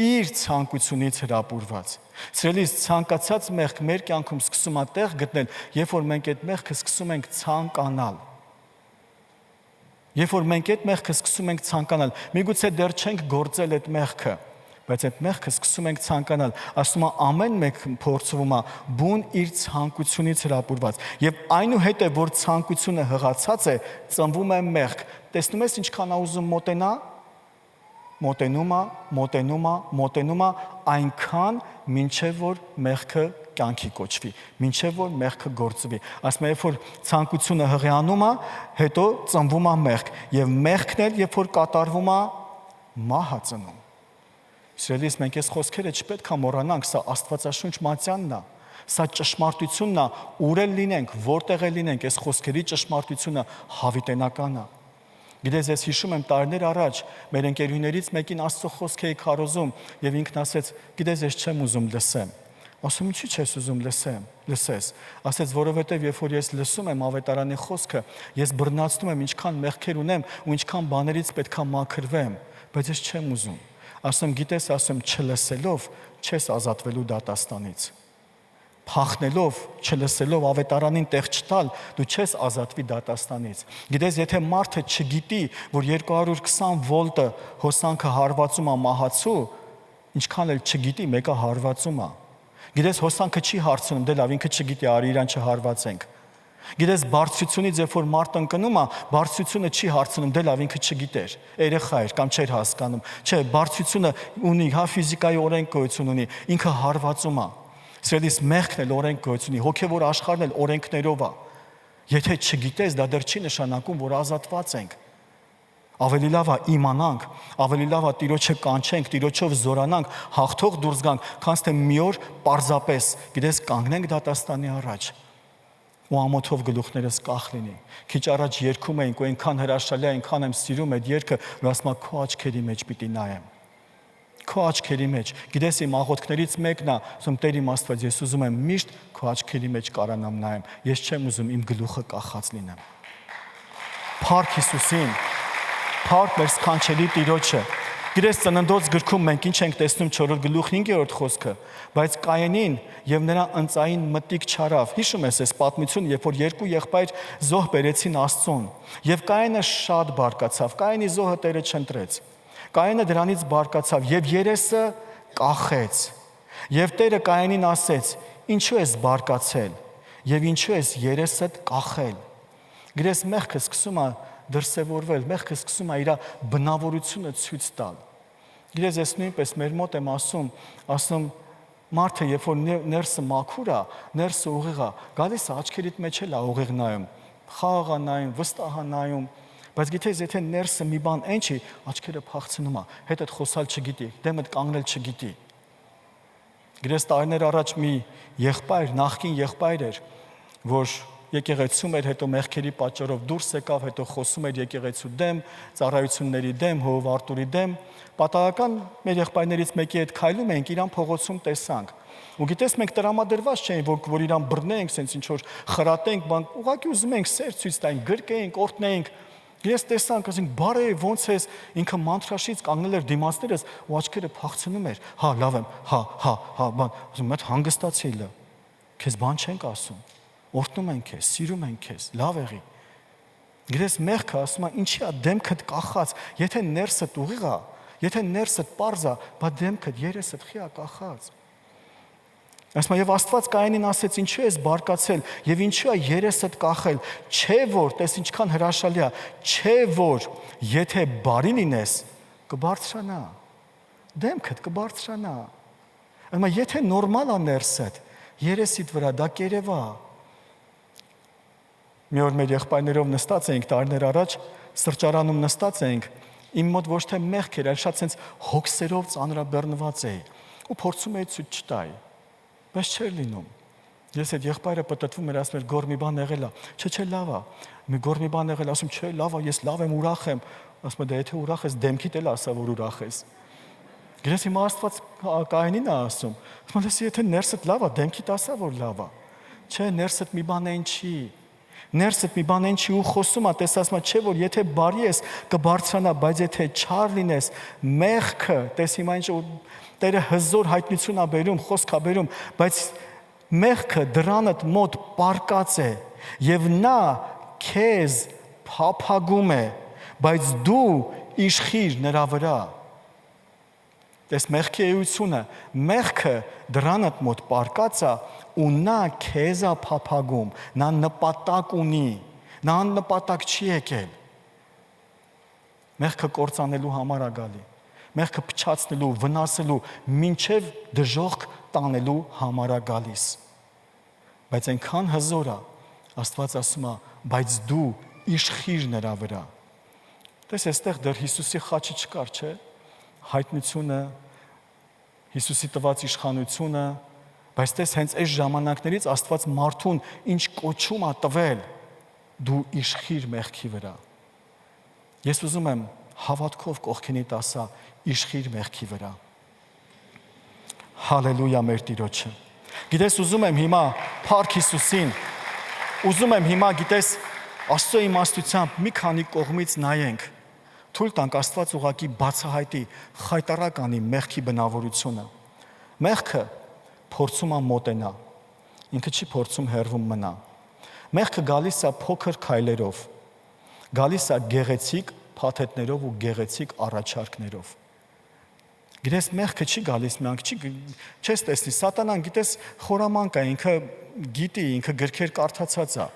իր ցանկությունից հրապուրված։ Սիրելիս, ցանկացած մեղք մեր կյանքում սկսում է տեղ գտնել, երբ որ մենք այդ մեղքը սկսում ենք ցանկանալ։ Երբ որ մենք այդ մեղքը սկսում ենք ցանկանալ, միգուցե դեռ չենք գործել այդ մեղքը, բայց այդ մեղքը սկսում ենք ցանկանալ, ասում է ամեն մեկ փորձվում է բուն իր ցանկությունից հրապուրված։ Եվ այնուհետև որ ցանկությունը հղացած է, ծնվում է մեղք։ Տեսնում ես ինչքան է ուզում մոտենում է, այնքան մինչև որ մեղքը կյանքի կոչվի, մինչև որ մեղքը գործվի։ Ասում է, երբ որ ցանկությունը հղիանում է, հետո ծնվում է մեղք, եւ մեղքն էլ երբ որ կատարվում է, մահ է ծնում։ Սիրելիս, մենք այս խոսքերը չպետք է մոռանանք, սա Աստվածաշունչ մատյանն է, սա ճշմարտությունն է, ուր էլ լինենք, որտեղ էլ լինենք, այս խոսքերի ճշմարտությունը հավիտենական է։ Գիտես, ես հիշում եմ տարիներ առաջ մեր ընկերուներից մեկին Աստծո խոսք էի քարոզում եւ ինքն ասեց, գիտես, ես չեմ ուզում լսեմ։ Ասում ինչի՞ չես ուզում լսես։ Ասեց, որովհետեւ երբ որ ես լսում եմ ավետարանի խոսքը, ես բռնացնում եմ ինչքան մեղքեր ունեմ ու ինչքան բաներից պետքա մաքրվեմ, բայց ես չեմ ուզում։ Ասում, գիտես, չլսելով չես ազատվելու դատաստանից։ Փախնելով, չլսելով ավետարանին տեղ չտալ, դու չես ազատվի դատաստանից։ Գիտես, եթե մարդը չգիտի, որ 220 վոլտը հոսանքը հարվածում է մահացու, ինչքան էլ չգիտի, մեկը հարվածում է։ Գիտես, հոսանքը չի հարցնում, դե լավ, ինքը չգիտի, արի իրան չհարվածենք։ Գիտես, բարձրությունից երբ որ մարդ ընկնում է, բարձրությունը չի հարցնում, դե լավ, ինքը չգիտեր, երեխա էր կամ չէր հասկանում։ Չէ, բարձրությունը ունի, ֆիզիկայի օրենք գոյություն ունի, ինքը հարվածում է։ Սիրելիս, մեղքն էլ օրենք գոյություն ունի, հոգևոր աշխարհն էլ օրենքներով է։ Եթե չգիտես, դա դեռ չի նշանակում, որ ազատված ենք։ Ավելի լավ է իմանանք, ավելի լավ է Տիրոջը կանչենք, Տիրոջով զորանանք, հաղթող դուրս գանք, քան թե մի օր պարզապես, գիտես, կանգնենք դատաստանի առաջ ու ամոթով գլուխներս կախ լինի։ Քիչ առաջ երգում էինք ու այնքան հրաշալի է, այնքան եմ սիրում այդ երգը, որ ասում եմ քո աչքերի մեջ պիտի նայեմ։ Քո աչքերի մեջ, գիտես, իմ աղոթքներից մեկն է, ասում Տեր իմ Աստված, ես ուզում եմ միշտ քո աչքերի մեջ կարանամ նայեմ, ես չեմ ուզում իմ գլուխը կախած լինեմ։ Փառք Հիսուսին, փառք մեր սքանչելի Տիրոջը։ Գիտես, Ծննդոց գրքում մենք ինչ ենք տեսնում 4 գլուխ 5-րդ խոսքը, բայց Կայենին եւ նրա ընծային մտիկ չարավ։ Հիշում ես այս պատմությունը, երբ որ երկու եղբայր զոհ բերեցին Աստծուն, եւ Կայենը շատ բարկացավ, Կայենի զոհը Տերը չընտրեց։ Կայենը դրանից բարկացավ եւ երեսը կախեց։ Եվ Տերը Կայենին ասեց. «Ինչու ես բարկացել եւ ինչու ես երեսդ կախել»։ Գրես մեղքը սկսում է դրսևորվել, մեղքը սկսում է իր բնավորությունը ցույց տալ։ Գրես ես նույնպես մեր մոտ եմ ասում մարդը երբ որ ներսը մաքուր է, ներսը ուղիղ է, գալիս է աչքերիդ մեջ էլ է ուղիղ նայում, խաղ է նայում, վստահ է նայում։ Բայց գիտես, եթե ներսը մի բան այն չի, աչքերը փախցնում է, հետդ խոսալ չգիտի, դեմդ կանգնել չգիտի։ Գրես տարիներ առաջ մի եղբայր, նախկին եղբայր էր, որ եկեղեցում էր, հետո մեղքերի պատճառով դուրս եկավ, հետո խոսում էր եկեղեցու դեմ, ծառայությունների դեմ, Հովհ Արտուրի դեմ, պատահական մեր եղբայրներից մեկի հետ քայլում էինք, իրան փողոցում տեսանք։ Ու գիտես մենք տրամադրված չէին, որ իրան բռնենք, սենց ինչ որ խրատենք, բան, ուղղակի ուզում ենք սեր ցույց տանք, գրկեինք, օրհնեինք։ Ես տեսանք, ասենք, բարե, ոնց ես, ինքը մանտրաշից կանգնել էր դիմացներս ու աչքերը փախցնում էր։ Հա, լավ եմ, հա, բան, ասում եմ, հանգստացի լը։ Քեզ բան չենք ասում։ Օրհնում ենք քեզ, սիրում ենք քեզ, լավ եղի։ Գիտես մեղքը ասում է, ինչի՞ է դեմքդ կախած, եթե ներսդ ուղիղ է, եթե ներսդ պարզ է, բա դեմքդ երեսդ խի է կախած։ Ասում եւ Աստված Կայենին ասեց, ինչու ես բարկացել եւ ինչու է երեսդ կախել, չէ որ, տես ինչքան հրաշալի է, չէ որ եթե բարի լինես, կբարձրանա։ Դեմքդ կբարձրանա։ Ասում եթե նորմալ է ներսդ, երեսիդ վրա դա կերևա։ Մի օր մեր եղբայրներով նստած էինք տարիներ առաջ, սրճարանում նստած էինք, իմ մոտ ոչ թե մեղք էր, այլ շատ sense հոգսերով ծանրաբեռնված էի ու փորձում էի ցույց չտալ։ Բայց չէր լինում։ Ես այդ եղբայրը պատտվում էր, ասում էր գոր մի բան եղել է։ Չէ, լավ է։ Մի գոր մի բան եղել, ասում չէ, լավ է, ես լավ եմ, ուրախ եմ։ Ասում է, եթե ուրախ ես, դեմքիդ էլ ասա, որ ուրախ ես։ Գիտես հիմա Աստված Կայենին է ասում։ Ասում է, եթե ներսդ լավ է, դեմքիդ ասա, որ լավ է։ Չէ, ներսդ մի բան այն չի։ Ներսդ մի բան այն չի ու խոսում է, տես ասում է, չէ որ եթե բարի ես կբարձրանա, բայց եթե չար լինես, մեղքը, տես հիմա ինչ Տերը հզոր հայտնություն է բերում, խոսք է բերում, բայց մեղքը դրանդ մոտ պարկած է եւ նա քեզ փափագում է, բայց դու իշխիր նրա վրա։ Տես մեղքի էությունը, մեղքը դրանդ մոտ պարկած է ու նա քեզ է փափագում, նա նպատակ ունի, նա նպատակ չի եկել։ Մեղքը կործանելու համար է գալի։ Մեղքը փչացնելու, վնասելու, մինչև դժոխք տանելու համար է գալիս։ Բայց այնքան հզոր է, Աստված ասում է, բայց դու իշխիր նրա վրա։ Տես այստեղ դեռ Հիսուսի խաչը չկար, չէ՞։ Հայտնությունը, Հիսուսի տված իշխանությունը, բայց տես հենց այս ժամանակներից Աստված մարդուն ինչ կոչում է տվել, դու իշխիր մեղքի վրա։ Ես ուզում եմ հավատքով կողքինիդ ասա, իշխիր մեղքի վրա։ Հալելույա մեր Տիրոջը։ Գիտես ուզում եմ հիմա Փառք Հիսուսին, ուզում եմ հիմա գիտես Աստծո իմաստությամբ մի քանի կողմից նայենք, թույլ տանք Աստված ուղակի բացահայտի, խայտարակ անի մեղքի բնավորությունը։ Մեղքը փորձում է մոտենա, ինքը չի փորձում հեռվում մնա։ Մեղքը գալիս է փոքր քայլերով, գալիս է գեղեցիկ փաթեթներով ու գեղեցիկ առաջարկներով։ Գիտես մեղքը չի գալիս միանք, չես տեսնի, սատանան գիտես խորամանկ է, ինքը գիտի, ինքը գրքեր կարդացած է։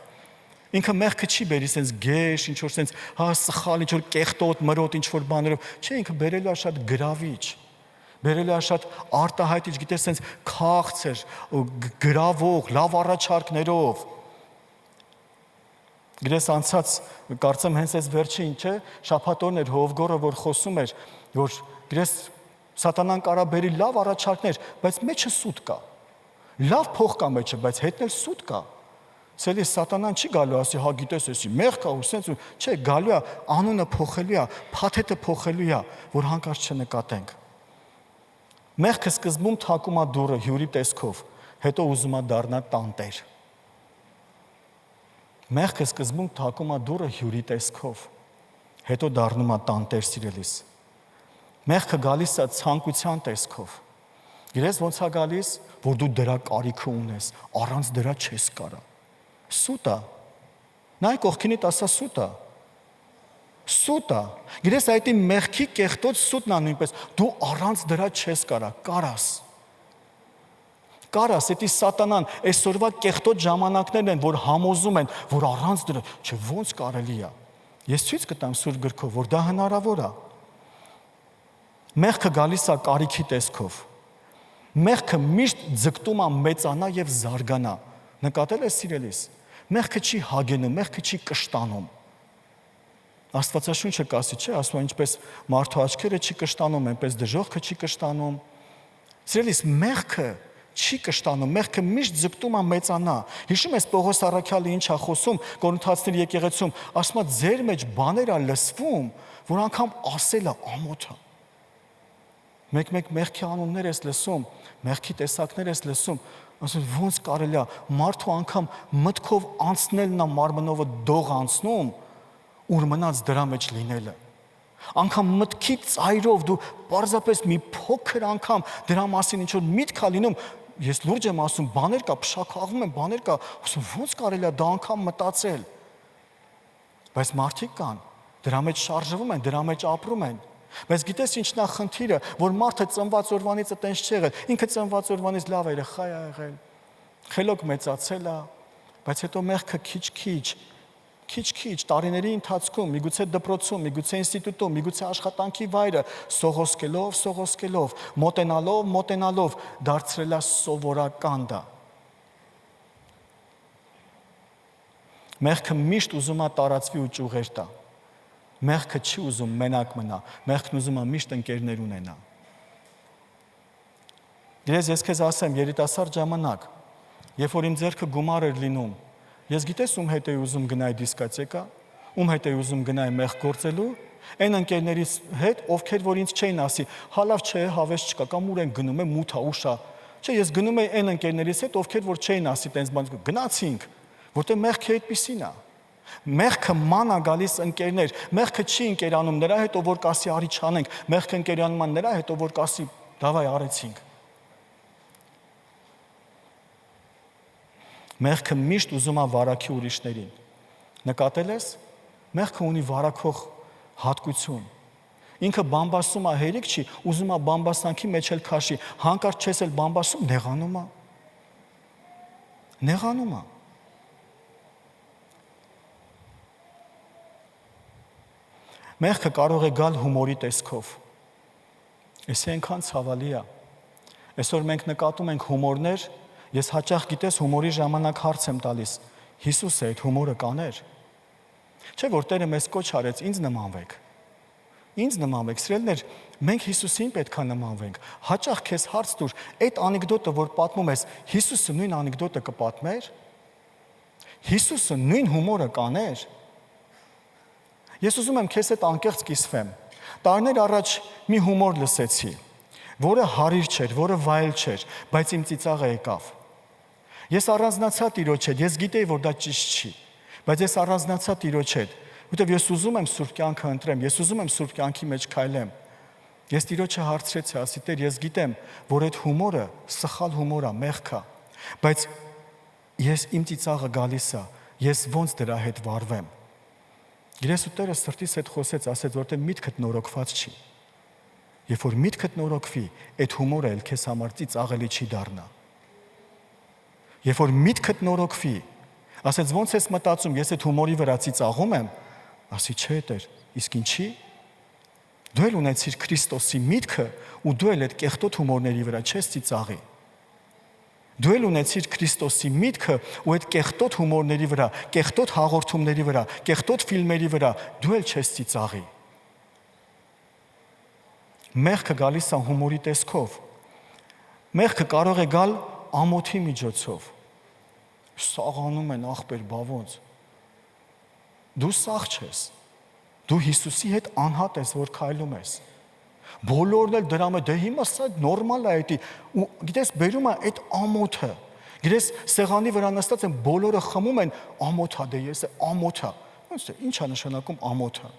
Ինքը մեղքը չի բերի sense գեշ, ինչ որ sense հա սխալ, ինչ որ կեղտոտ, մրոտ, ինչ որ բաներով, չէ, ինքը բերելու է շատ գրավիչ, բերելու է շատ արտահայտիչ, գիտես sense քաղցր, գրավող, լավ առաջարկներով։ Գիտես անցած կարծեմ հենց այս վերջին, չէ, շաբաթօրն էր Հովգորը, որ խոսում էր, որ գիտես սատանան կարա բերի լավ առաջարկներ, բայց մեջը սուտ կա։ Լավ փող կա մեջը, բայց հետն էլ սուտ կա։ Սելի սատանան չի գալու ասի, հա գիտես էսի, մեղ կա ու սենց ու չէ, գալու է, անունը փոխելու է, փաթեթը փոխելու է, որ հանկարծ չնկատենք։ Մեղքը սկզբում թակում է դուռը հյուրի տեսքով, հետո ուզում է դառնա տանտեր։ Մեղքը սկզբում թակում է դուռը հյուրի տեսքով, հետո դառնում է տանտեր սիրելիս։ Մեղքը գալիս է ցանկության տեսքով։ Գիտես ոնց է գալիս, որ դու դրա կարիքը ունես, առանց դրա չես կարա։ Սուտ է։ Նայ կողքինիդ ասա սուտ է։ Սուտ է։ Գիտես այդ մեղքի կեղտոտ սուտն է նույնպես, դու առանց դրա չես կարա, կարաս։ Կարաս, էդի սատանան այսօրվա կեղտոտ ժամանակներն են, որ համոզում են, որ առանց դրա, չէ, ոնց կարելի է։ Ես ցույց կտամ Սուրբ գրքով, որ դա հնարավոր է։ Մեղքը գալիս է կարիքի տեսքով։ Մեղքը միշտ ձգտում է մեծանա եւ զարգանա։ Նկատել ես սիրելիս։ Մեղքը չի հագենում, մեղքը չի կշտանում։ Աստվածաշունչը կասի, չէ, ասում է ինչպես մարդու աչքերը չի կշտանում, այնպես դժոխքը չի կշտանում։ Սիրելիս, մեղքը Չի կշտանում, մեղքը միշտ ձգտում է մեծանա։ Հիշում ես Պողոս առաքյալը ինչ է խոսում Կորինթացիների եկեղեցում, ասում է ձեր մեջ բաներ ա լսվում, որ անգամ ասելը ամոթ է։ Մեկ մեղքի անուններ ես լսում, մեղքի տեսակներ ես լսում, ասում ոնց կարելի է մարդու անգամ մտքով անցնելն է մարմնովը դող անցնում, ուր մնաց դրա մեջ լինելը։ Անգամ մտքի ծայրով դու պարզապես մի փոքր անգամ դրա մասին ինչ որ միտք ա լինում, ես լուրջ եմ ասում, բաներ կա, փշաքաղվում են, բաներ կա, ասում ոնց կարելի է դա անգամ մտածել։ Բայց մարդիկ կան, դրա մեջ շարժվում են, դրա մեջ ապրում են։ Բայց գիտես ինչն է խնդիրը, որ մարդը ծնված օրվանից այտենց չի եղել, ինքը ծնված օրվանից լավ է երեխա է եղել, խելոք մեծացել է, բայց հետո մեղքը քիչ տարիների ընթացքում, միգուցե դպրոցում, միգուցե ինստիտուտում, միգուցե աշխատանքի վայրը սողոսկելով, մոտենալով դարձրել է սովորական դա։ Մեղքը միշտ ուզում է տարածվի ու ճյուղեր տա։ Մեղքը չի ուզում մենակ մնա, մեղքն ուզում է միշտ ընկերներ ունենա։ Ես քեզ ասեմ, երիտասարդ ժամանակ, երբ որ իմ ձեռքը գումար էր լինում, ես գիտես ում հետ էի ուզում գնայի դիսկոտեկա, ում հետ էի ուզում գնայի մեղք գործելու, այն ընկերներից հետ, ովքեր որ ինձ չէին ասի, հա լավ չէ, հավես չկա, կամ ուր են գնում, մութ է, ուշ է։ Չէ, ես գնում էի այն ընկերներից հետ, ովքեր որ չէին ասի, տենց բան, գնացինք, որտեղ մեղքը այդպիսին է։ Մեղքը ման է գալիս ընկերներ, մեղքը չի ընկերանում նրա հետ, որ կասի արի չանենք, մեղքը ընկերանում է նրա հետ, որ կասի դավայ արեցինք։ Մեղքը միշտ ուզում է վարակի ուրիշներին։ Նկատել ես, մեղքը ունի վարակող հատկություն։ Ինքը բամբասում է հերիք չի, ուզում է բամբասանքի մեջ էլ քաշի, հանկարծ չես էլ բամբասում, նեղանում է։ Մեղքը կարող է գալ հումորի տեսքով։ Էս այնքան ցավալի է։ Այսօր մենք նկատում ենք հումորներ, ես հաճախ գիտես հումորի ժամանակ հարց եմ տալիս. Հիսուսը այդ հումորը կաներ։ Չէ՞ որ Տերը մեզ կոչ արեց ինձ նմանվեք։ Ինձ նմանվեք, սիրելիներ, մենք Հիսուսին պետք է նմանվենք։ Հաճախ քեզ հարց տուր, այդ անեկդոտը, որ պատմում ես, Հիսուսը նույն անեկդոտը կպատմեր։ Հիսուսը նույն հումորը կաներ։ Ես ուզում եմ քեզ հետ անկեղծ կիսվեմ։ Տարիներ առաջ մի հումոր լսեցի, որը հարիր չէր, որը վայել չէր, բայց իմ ծիծաղը եկավ։ Ես առանձնացա Տիրոջ հետ, ես գիտեի, որ դա ճիշտ չի, բայց ես առանձնացա Տիրոջ հետ, որովհետև ես ուզում եմ սուրբ կյանքը ընտրեմ, ես ուզում եմ սուրբ կյանքի մեջ քայլեմ։ Ես Տիրոջը հարցրեցի, ասի Տեր, ես գիտեմ, որ այդ հումորը սխալ հումոր է, մեղք է, բայց ես իմ ծիծաղը գալիս է, ես ոնց դրա հետ վարվեմ։ Գիտես ու Տերը սրտիս հետ խոսեց, ասեց, որտեղ միտքդ նորոգված չի։ Երբ որ միտքդ նորոգվի, այդ հումորը էլ քեզ համար ծիծաղելի չի դառնա։ Երբ որ միտքդ նորոգվի, ասեց ոնց ես մտածում, ես այդ հումորի վրա ծիծաղում եմ, ասի չէ Տեր, իսկ ինչի։ Դու էլ ունեցիր Քրիստոսի միտքը ու դու էլ այդ կեղտոտ հումորների վրա չես ծիծաղի։ Դու էլ ունեցիր Քրիստոսի միտքը ու այդ կեղտոտ հումորների վրա, կեղտոտ հաղորդումների վրա, կեղտոտ ֆիլմերի վրա դու էլ չես ծիծաղի։ Մեղքը գալիս է հումորի տեսքով։ Մեղքը կարող է գալ ամոթի միջոցով։ Սաղանում են ախպեր, բա ոնց։ Դու սաղ չես։ Դու Հիսուսի հետ անհատ ես, որ քայլում ես։ Բոլորն էլ դրա մեջ դե հիմա սա նորմալ է դա ու գիտես բերում է այդ ամոթը գիտես սեղանի վրա նստած են բոլորը խմում են ամոթա դե ես ամոթա ոնց է ի՞նչ է նշանակում ամոթը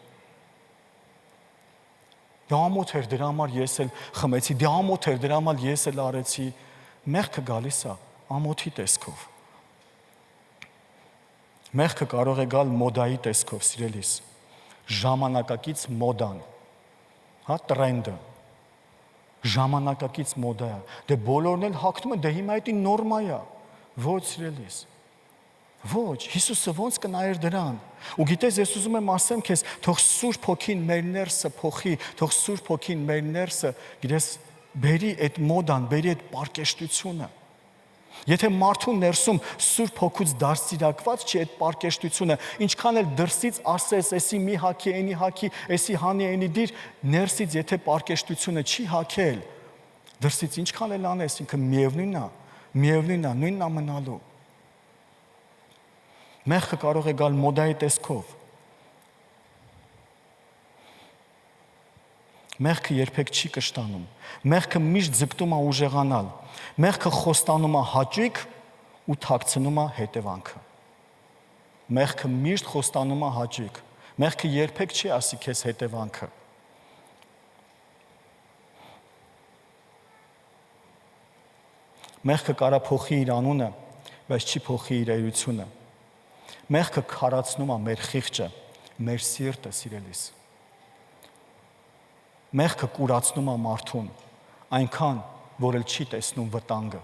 դե ամոթ էր դրա համար ես էլ խմեցի դե ամոթ էր դրա համար ես էլ արեցի մեղքը գալիս է ամոթի տեսքով մեղքը կարող է գալ մոդայի տեսքով սիրելիս ժամանակակից մոդան հա տրենդը ժամանակակից մոդա է դե բոլորն էլ հագնում են դե հիմա դա նորմա է ոչ սիրելիս ոչ Հիսուսը ոնց կնայեր դրան ու գիտես ես ուզում եմ ասեմ քեզ թող Սուրբ Հոգին մեր ներսը փոխի թող Սուրբ Հոգին մեր ներսը գիտես բերի այդ մոդան բերի այդ պարկեշտությունը Եթե մարդու ներսում Սուրբ Հոգուց դաստիարակված չի այդ պարկեշտությունը, ինչքան էլ դրսից ասես, էսի մի հագի, էնի հագի, էսի հանի, էնի դիր, ներսից եթե պարկեշտությունը չի հագել, դրսից ինչքան էլ անես, ինքը միևնույնն է, Միևնույնն է, նույնն է մնալու։ Մեղքը կարող է գալ մոդայի տեսքով։ Մեղքը երբեք չի կշտանում։ Մեղքը միշտ ձգտում է ուժեղանալ։ Մեղքը խոստանում է հաճույք ու թաքցնում է հետևանքը։ Մեղքը միշտ խոստանում է հաճույք։ Մեղքը երբեք չի ասի քեզ հետևանքը։ Մեղքը կարա փոխի իր անունը, բայց չի փոխի իր էությունը։ Մեղքը քարացնում է մեր խիղճը, մեր սիրտը, սիրելիս։ Մեղքը կուրացնում է մարդուն, այնքան, որ էլ չի տեսնում վտանգը։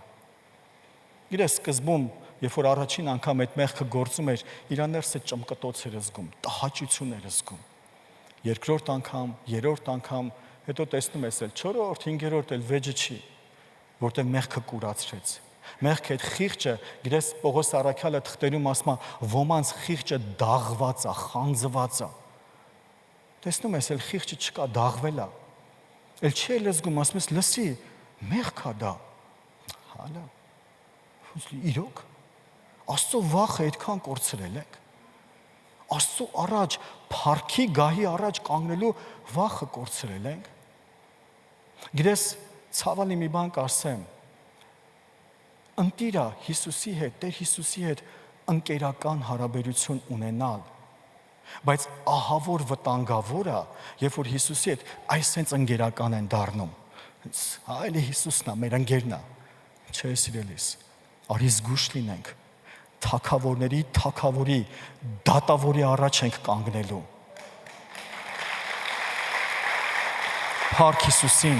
Գիտես, սկզբում, երբ որ առաջին անգամ այդ մեղքը գործում էր, իր ներսը ճմկտոց էր զգում, տհաճություն էր զգում։ Երկրորդ անգամ, երրորդ անգամ, հետո տեսնում ես էլ 4-րդ, 5-րդ էլ վեճը չի, որտեղ մեղքը կուրացրեց։ Մեղքը այդ խիղճը, գիտես, Պողոս առաքյալը թղթերում ասում է, ոմանց խիղճը դաղված է, խանձված է։ Տեսնում ես, էլ խիղճը չկա, դաղվել է։ Էլ չի էլ զգում, ասում ես, լսի, մեղք է դա։ Հալա։ Իրոք, Աստծո վախը այդքան կորցրել եք։ Աստծո առաջ, փառքի գահի առաջ կանգնելու վախը կորցրել ենք։ Գիտես, ցավալի մի բան կասեմ։ Ընտիրա Հիսուսի հետ, Տեր Հիսուսի հետ ընկերական հարաբերություն ունենալ։ Բայց ահավոր վտանգավորը, երբ որ Հիսուսի հետ այսպես ընկերական են դառնում։ Այլ Հիսուսն է, մեր ընկերն է։ Չէ, սիրելիս, արի զգուշ լինենք։ Թագավորների, թագավորի, դատավորի առաջ ենք կանգնելու։ Փառք Հիսուսին։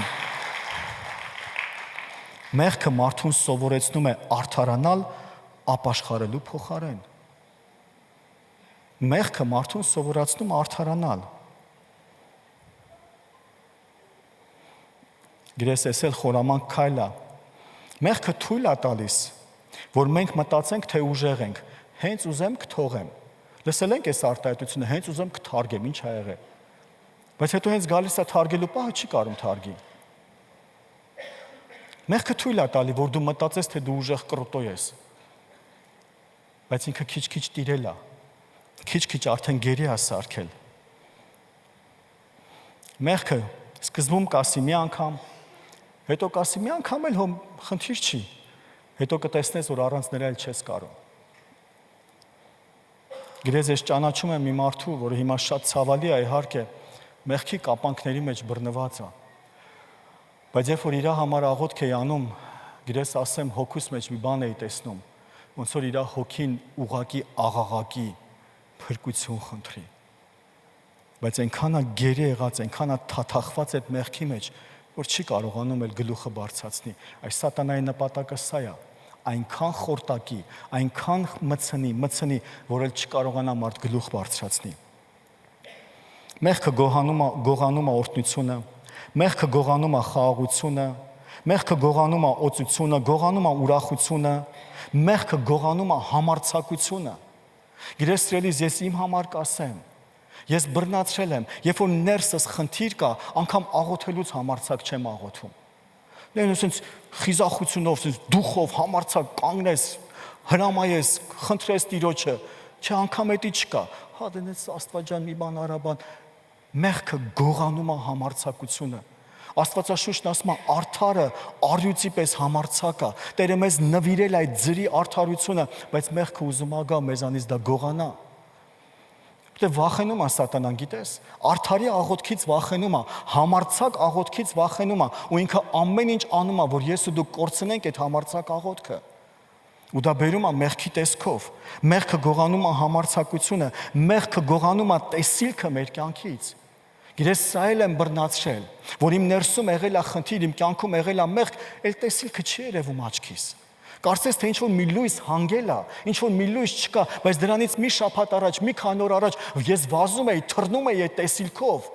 Մեղքը մարդուն սովորեցնում է արդարանալ ապաշխարելու փոխարեն։ Մեղքը մարդուն սովորացնում արդարանալ։ Գրես էսել խորամանկ քայլ է։ Մեղքը թույլ է տալիս, որ մենք մտածենք, թե ուժեղ ենք, հենց ուզեմ կթողեմ։ Լսել ենք այս արտահայտությունը, հենց ուզեմ կթարգեմ, ինչ ա եղել։ Բայց հետո հենց գալիս է թարգելու պահը, չի կարում թարգի։ Մեղքը թույլ է տալի, որ դու մտածես, թե դու ուժեղ կռոտո ես։ Բայց ինքը քիչ-քիչ տիրել է։ Քիչ-քիչ արդեն գերի է սարքել։ Մեղքը սկզբում կասի մի անգամ, հետո կասի մի անգամ էլ հոմ խնդիր չի։ Հետո կտեսնես, որ առանց նրա էլ չես կարող։ Գրեզ ես ճանաչում եմ մի մարդու, որը հիմա շատ ցավալի է, իհարկե, մեղքի կապանքների մեջ բռնված է։ Բայց երբ որ իր համար աղոթք էի անում, գրես ասեմ, հոգուս մեջ մի բան էի տեսնում, ոնց որ իր հոգին ուղակի աղաղակի փրկություն խնդրի։ Բայց այնքան է գերի եղած, այնքան է թաթախված այդ մեղքի մեջ, որ չի կարողանում էլ գլուխը բարձրացնի։ Այս սատանայի նպատակը սա է, այնքան խորտակի, այնքան մցնի, որ էլ չկարողանա մարդ գլուխ բարձրացնի։ Մեղքը գողանում է օրհնությունը, մեղքը գողանում է խաղաղությունը, մեղքը գողանում է օծությունը, գողանում է ուրախությունը, մեղքը գողանում է համարձակությունը։ Գիտես, սիրելիս, ես իմ համար կասեմ, ես բռնացրել եմ, երբ որ ներսս խնդիր կա, անգամ աղոթելուց համարձակ չեմ աղոթում։ Նույն ասենց խիզախությունով, դուխով համարձակ կանգնես, հրամայես, խնդրես Տիրոջը, չէ, անգամ էդի չկա։ Հա դենես Աստվածան մի բան արաբան, մեղքը գողանում է համարձակությունը։ Աստվածաշունչն ասում է արդարը առյուծի պես համարձակ է։ Տերը մեզ նվիրել այդ ձրի արդարությունը, բայց մեղքը ուզում է գա մեզանից դա գողանա։ Դե վախենում է սատանան, գիտես, արդարի աղոթքից վախենում է, համարձակ աղոթքից վախենում է, ու ինքը ամեն ինչ անում է, որ ես ու դու կորցնենք այդ համարձակ աղոթքը։ Ու դա բերում է մեղքի տեսքով։ Մեղքը գողանում է համարձակությունը, մեղքը գողանում է տեսիլքը մեր կյանքից։ Գիտես, սա էլ եմ բռնացրել, որ իմ ներսում եղել է խնդիր, իմ կյանքում եղել է մեղք, այլ տեսիլքը չի երևում աչքիս։ Կարծես թե ինչ-որ մի լույս հանգել է, ինչ-որ մի լույս չկա, բայց դրանից մի շաբաթ առաջ, մի քանի օր առաջ ես վազում էի, թռնում էի այդ տեսիլքով,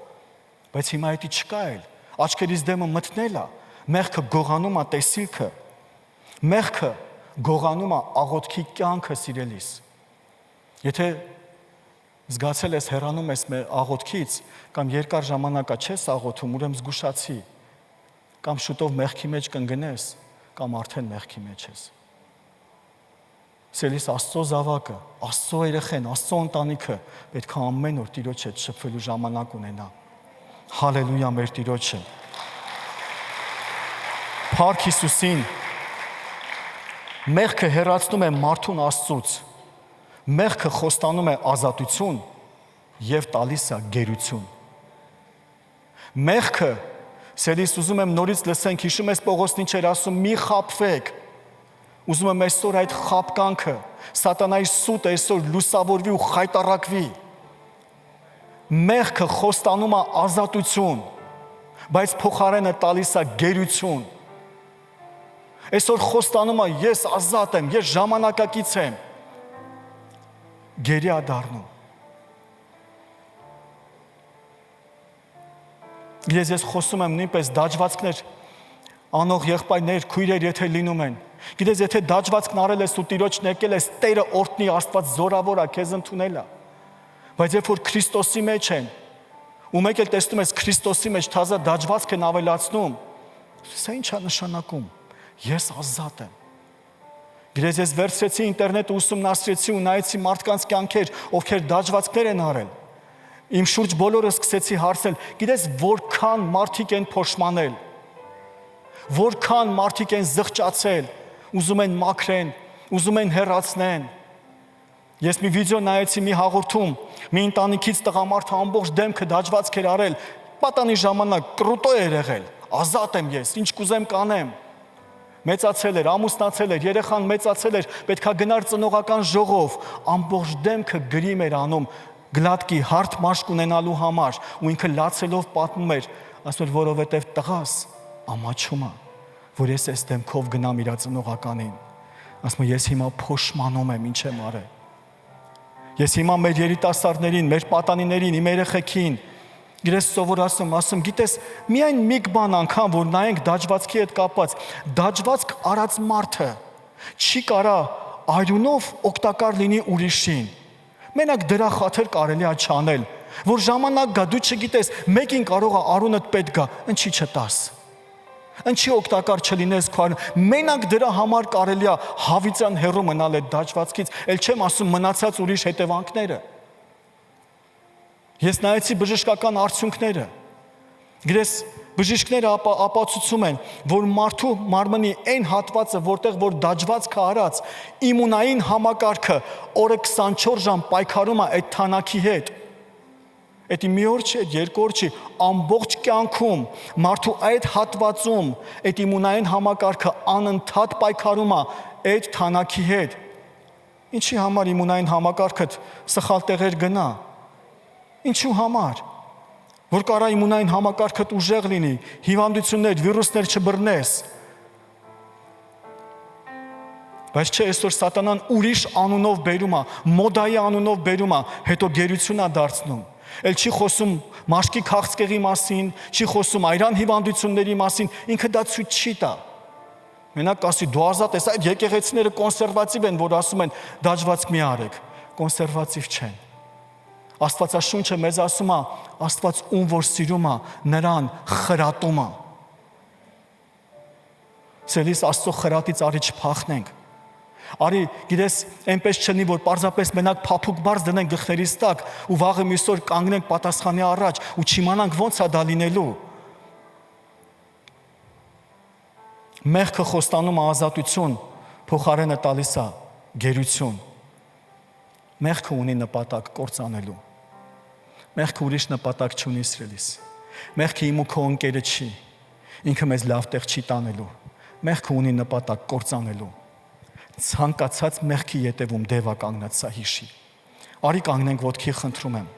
բայց հիմա դա չկա էլ, աչքերիս դեմը մթնել է, մեղքը գողանում է տեսիլքը, մեղքը գողանում է աղոթքի կյանքը, սիրելիս։ Եթե զգացել ես հեռանում ես մեր աղոթքից, կամ երկար ժամանակա չես աղոթում, ուրեմն զգուշացի, կամ շուտով մեղքի մեջ կընկնես, կամ արդեն մեղքի մեջ ես։ Սիրելիս Աստծո զավակը, Աստծո երեխեն, Աստծո ընտանիքը պետք է ամեն օր Տիրոջ հետ շփվելու ժամանակ ունենա։ Հալելույա մեր Տիրոջը։ Փառք Հիսուսին։ Մեղքը հեռացնում է մարդուն Աստծուց։ Մեղքը խոստանում է ազատություն եւ տալիս է գերություն։ Մեղքը, սիրելիս, ուզում եմ նորից լսենք, հիշում ես Պողոսն ինչ էր ասում՝ մի խաբվեք։ Ուզում եմ այսօր այդ խաբկանքը, սատանայի սուտը այսօր լուսավորվի ու խայտառակվի։ Մեղքը խոստանում է ազատություն, բայց փոխարենը տալիս է գերություն։ Այսօր խոստանում է ես ազատ եմ, ես ժամանակակից եմ։ Գերի է դառնում։ Ես խոսում եմ նույնպես դաջվածքներ, անող եղբայրներ, քույրեր, եթե լինում են։ Գիտես, եթե դաջվածքն արել ես ու Տիրոջն եկել ես, Տերը օրհնի, Աստված զորավոր է, քեզ ընդունել է։ Բայց երբ որ Քրիստոսի մեջ են, ու մեկ էլ տեսնում ես Քրիստոսի մեջ թազա դաջվածք են ավելացնում, սա ի՞նչ է նշանակում։ Ես ազատ եմ։ Գիտես, ես վերցրեցի ինտերնետը, ուսումնասիրեցի ու նայեցի մարդկանց կյանքեր, ովքեր դաջվածքներ են արել։ Իմ շուրջ բոլորը սկսեցի հարցնել, գիտես, որքան մարդիկ են փոշմանել, որքան մարդիկ են զղջացել, ուզում են մաքրեն, ուզում են հեռացնեն։ Ես մի վիդեո նայեցի մի հաղորդում, մի ընտանիքից տղամարդը ամբողջ դեմքը դաջվածք էր արել, պատանի ժամանակ կրուտո էր եղել, ազատ եմ ես, ինչ կուզեմ կանեմ։ Մեծացել էր, ամուսնացել էր, երեխան մեծացել էր, պետքա գնար ծնողական ժողով, ամբողջ դեմքը գրիմ էր անում գլատկի հարթ մաշկ ունենալու համար, ու ինքը լացելով պատմում էր, ասում էր, որովհետև տղաս ամաչում է, որ ես այս դեմքով գնամ իր ծնողականին։ Ասում է, ես հիմա փոշմանում եմ, ինչ եմ արել։ Ես հիմա մեր երիտասարդներին, մեր պատանիներին, իմ երեխեքին, գիտես սովորացնում, ասում, գիտես, միայն մի բան անգամ, որ նայենք դաջվածքի հետ կապված, դաջվածք արած մարդը չի կարա արյունով օգտակար լինի ուրիշին։ Մենակ դրա խաթր կարելի է չանել, որ ժամանակ գա, դու չգիտես, մեկին կարող է արյունդ պետք գա, ինչի չտաս։ Ինչի օգտակար չլինես քո արյուն, մենակ դրա համար կարելի է հավիտյան հեռու մնալ այդ դաջվածքից, ել չեմ ասում մնացած ուրիշ հետևանքները։ Ես նայեցի բժշկական արդյունքները։ Գիտես, բժիշկները ապացուցում են, որ մարդու մարմնի այն հատվածը, որտեղ որ դաջվածքը արած, իմունային համակարգը օրը 24 ժամ պայքարում է այդ թանակի հետ։ Էդի մի օր չի, երկու օր չի, ամբողջ կյանքում մարդու այդ հատվածում այդ իմունային համակարգը անընդհատ պայքարում է այդ թանակի հետ։ Ինչի համար իմունային համակարգը սխալ տեղեր գնա։ Ինչու համար, որ կարա իմունային համակարգդ ուժեղ լինի, հիվանդություններ, վիրուսներ չբռնես։ Բայց չէ, այսօր սատանան ուրիշ անունով բերում է, մոդայի անունով բերում է, հետո գերություն է դարձնում։ Էլ չի խոսում մաշկի քաղցկեղի մասին, չի խոսում այրան հիվանդությունների մասին, ինքը դա ցույց չի տա։ Մենակ ասի դու ազատ ես, այդ եկեղեցիները կոնսերվատիվ են, որ ասում են դաջվածք մի արեք, կոնսերվատիվ չեն։ Աստվածաշունչը մեզ ասում է, Աստված ում որ սիրում է, նրան խրատում է։ Սիրելիս, Աստծո խրատից արի չփախնենք։ Արի, գիտես, այնպես չլինի, որ պարզապես մենակ փափուկ բարձ դնենք գլխներիս տակ ու վաղը մյուս օր կանգնենք պատասխանի առաջ ու չիմանանք ոնց է դա լինելու։ Մեղքը խոստանում է ազատություն, փոխարենը տալիս է գերություն։ Մեղքը ունի նպատակ կործանելու։ Մեղքը ուրիշ նպատակ չունի, սիրելիս։ Մեղքը իմ ու քո ընկերը չի։ Ինքը մեզ լավ տեղ չի տանելու։ Մեղքը ունի նպատակ կործանելու։ Ցանկացած մեղքի ետևում դև է կանգնած, սա հիշի։ Արի կանգնենք ոտքի, խնդրում եմ։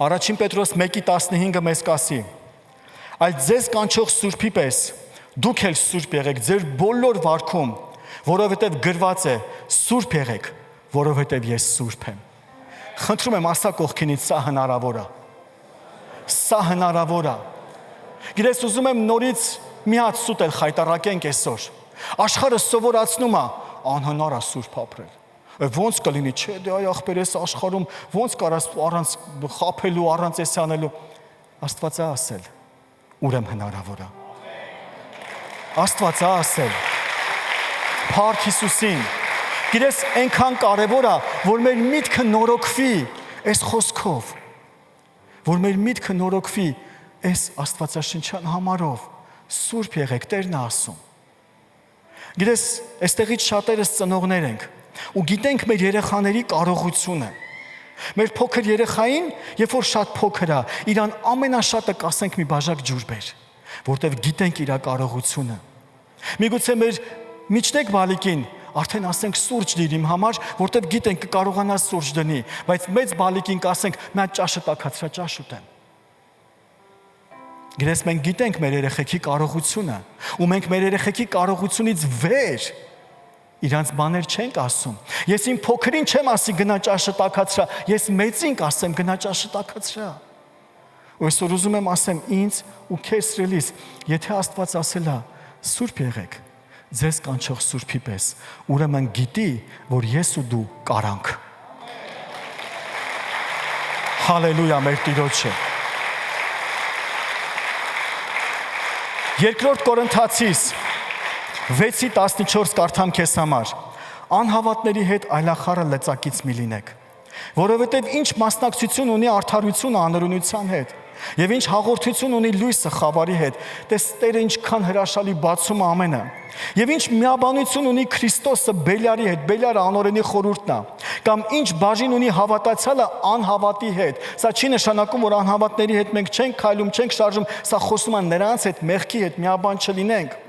Առաջին Պետրոս 1:15 մեզ կասի. այլ ձեզ կանչող Սուրբի պես դուք էլ սուրբ եղեք ձեր բոլոր վարքում, որովհետև գրված է սուրբ եղեք, որովհետև ես սուրբ եմ։ Խնդրում եմ, ասա կողքինից, սա հնարավոր է։ Սա հնարավոր է։ Գիտես, ուզում եմ նորից մի հատ սուտ էլ խայտառակենք այսօր։ Աշխարհը սովորացնում է անհնար է սուրբ ապրել։ Ոնց կլինի, չէ, դե այ ախպեր, այս աշխարհում ոնց կարաս առանց խափելու, առանց էս անելու։ Աստվածը ասել, ուրեմն հնարավոր է։ Աստվածը ասել, Փառք Հիսուսին։ Գիտես, այնքան կարևոր է, որ մեր միտքը նորոգվի այս խոսքով, որ մեր միտքը նորոգվի այս աստվածաշնչյան համարով։ Սուրբ եղեք, Տերն է ասում։ Գիտես, այստեղից շատերս ծնողներ ենք ու գիտենք մեր երեխաների կարողությունը։ Մեր փոքր երեխային, երբ որ շատ փոքր է, իրան ամենաշատը կասենք մի բաժակ ջուր բեր, որտեղ գիտենք իր կարողությունը։ Միգուցե մեր միջնեկ բալիկին արդեն ասենք սուրճ դիր իմ համար, որտեղ գիտենք կկարողանա սուրճ դնի, բայց մեծ բալիկին կասենք մի հատ ճաշը տաքացրա ճաշ ուտեմ։ Գիտես, մենք գիտենք մեր երեխեքի կարողությունը, ու մենք մեր երեխեքի կարողությունից վեր իրանց բաներ չենք ասում։ Ես իմ փոքրին չեմ ասի գնա ճաշը տաքացրա, ես մեծին կասեմ գնա ճաշը տաքացրա։ Ու այսօր ուզում եմ ասեմ ինձ ու քեզ սիրելիս, եթե Աստված ասել է սուրբ եղեք, ձեզ կանչող սուրբի պես, ուրեմն գիտի, որ ես ու դու կարանք։ Հալելույա մեր Տիրոջը։ Երկրորդ Կորինթացիս 6:14 կարդամ քեզ համար։ Անհավատների հետ այլախառը լծակից մի լինեք, որովհետև ինչ մասնակցություն ունի արդարությունը անօրինության հետ, եւ ինչ հաղորդություն ունի լույսը խավարի հետ, տես Տերը ինչքան հրաշալի բացում ամենը, եւ ինչ միաբանություն ունի Քրիստոսը Բելյարի հետ, Բելյարը անօրենի խորհուրդն է, կամ ինչ բաժին ունի հավատացյալը անհավատի հետ։ Սա չի նշանակում, որ անհավատների հետ մենք չենք քայլում, չենք շարժում, սա խոսում է նրանց հետ, մեղքի հետ միաբան չլինենք։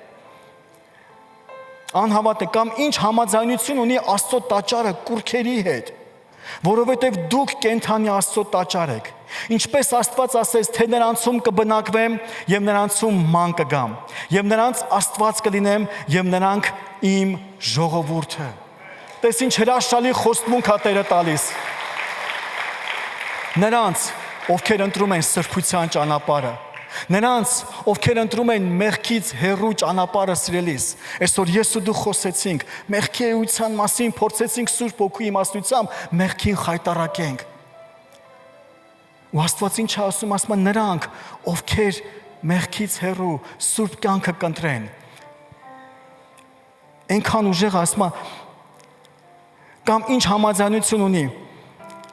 Անհավատը կամ ինչ համաձայնություն ունի Աստծո տաճարը կուռքերի հետ, որովհետև դուք կենթանի Աստծո տաճար եք։ Ինչպես Աստված ասեց, թե նրանցում կբնակվեմ եւ նրանցում ման կգամ, եւ նրանց Աստված կլինեմ եւ նրանք իմ ժողովուրդը։ Տես ինչ հրաշալի խոստմունք է Տերը տալիս։ Նրանց, ովքեր ընտրում են սրբության ճանապարհը, նրանց, ովքեր ընտրում են մեղքից հեռու ճանապարհը սիրելիս, այսօր ես ու դու խոսեցինք, մեղքի էության մասին փորձեցինք Սուրբ Հոգու իմաստությամբ մեղքին խայտարակենք։ Ու Աստված ինչ է ասում, ասում է նրանք, ովքեր մեղքից հեռու սուրբ կյանքը կընտրեն։ Այնքան ուժեղ ասում է, կամ ինչ համաձայնություն ունի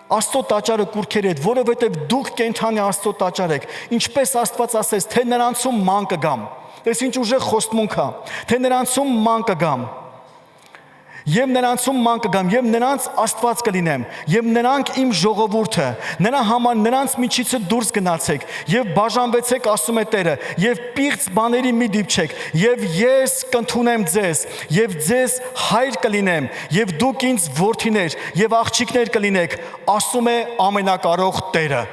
Աստծո տաճարը կուռքերի հետ, որովհետև դուք կենթանի Աստծո տաճար եք, ինչպես Աստված ասեց, թե նրանցում ման կգամ։ Դες ինչ ուժեղ խոստմունք է, թե նրանցում ման կգամ։ Եվ նրանցում ման կգամ, եւ նրանց Աստված կլինեմ, եւ նրանք իմ ժողովուրդը, նրա համար նրանց միջիցը դուրս գնացեք, եւ բաժանվեցեք, ասում է Տերը, եւ պիղծ բաների մի դիպչեք, եւ ես կընդունեմ ձեզ, եւ ձեզ հայր կլինեմ, եւ դուք ինձ որդիներ եւ աղջիկներ կլինեք, ասում է ամենակարող Տերը։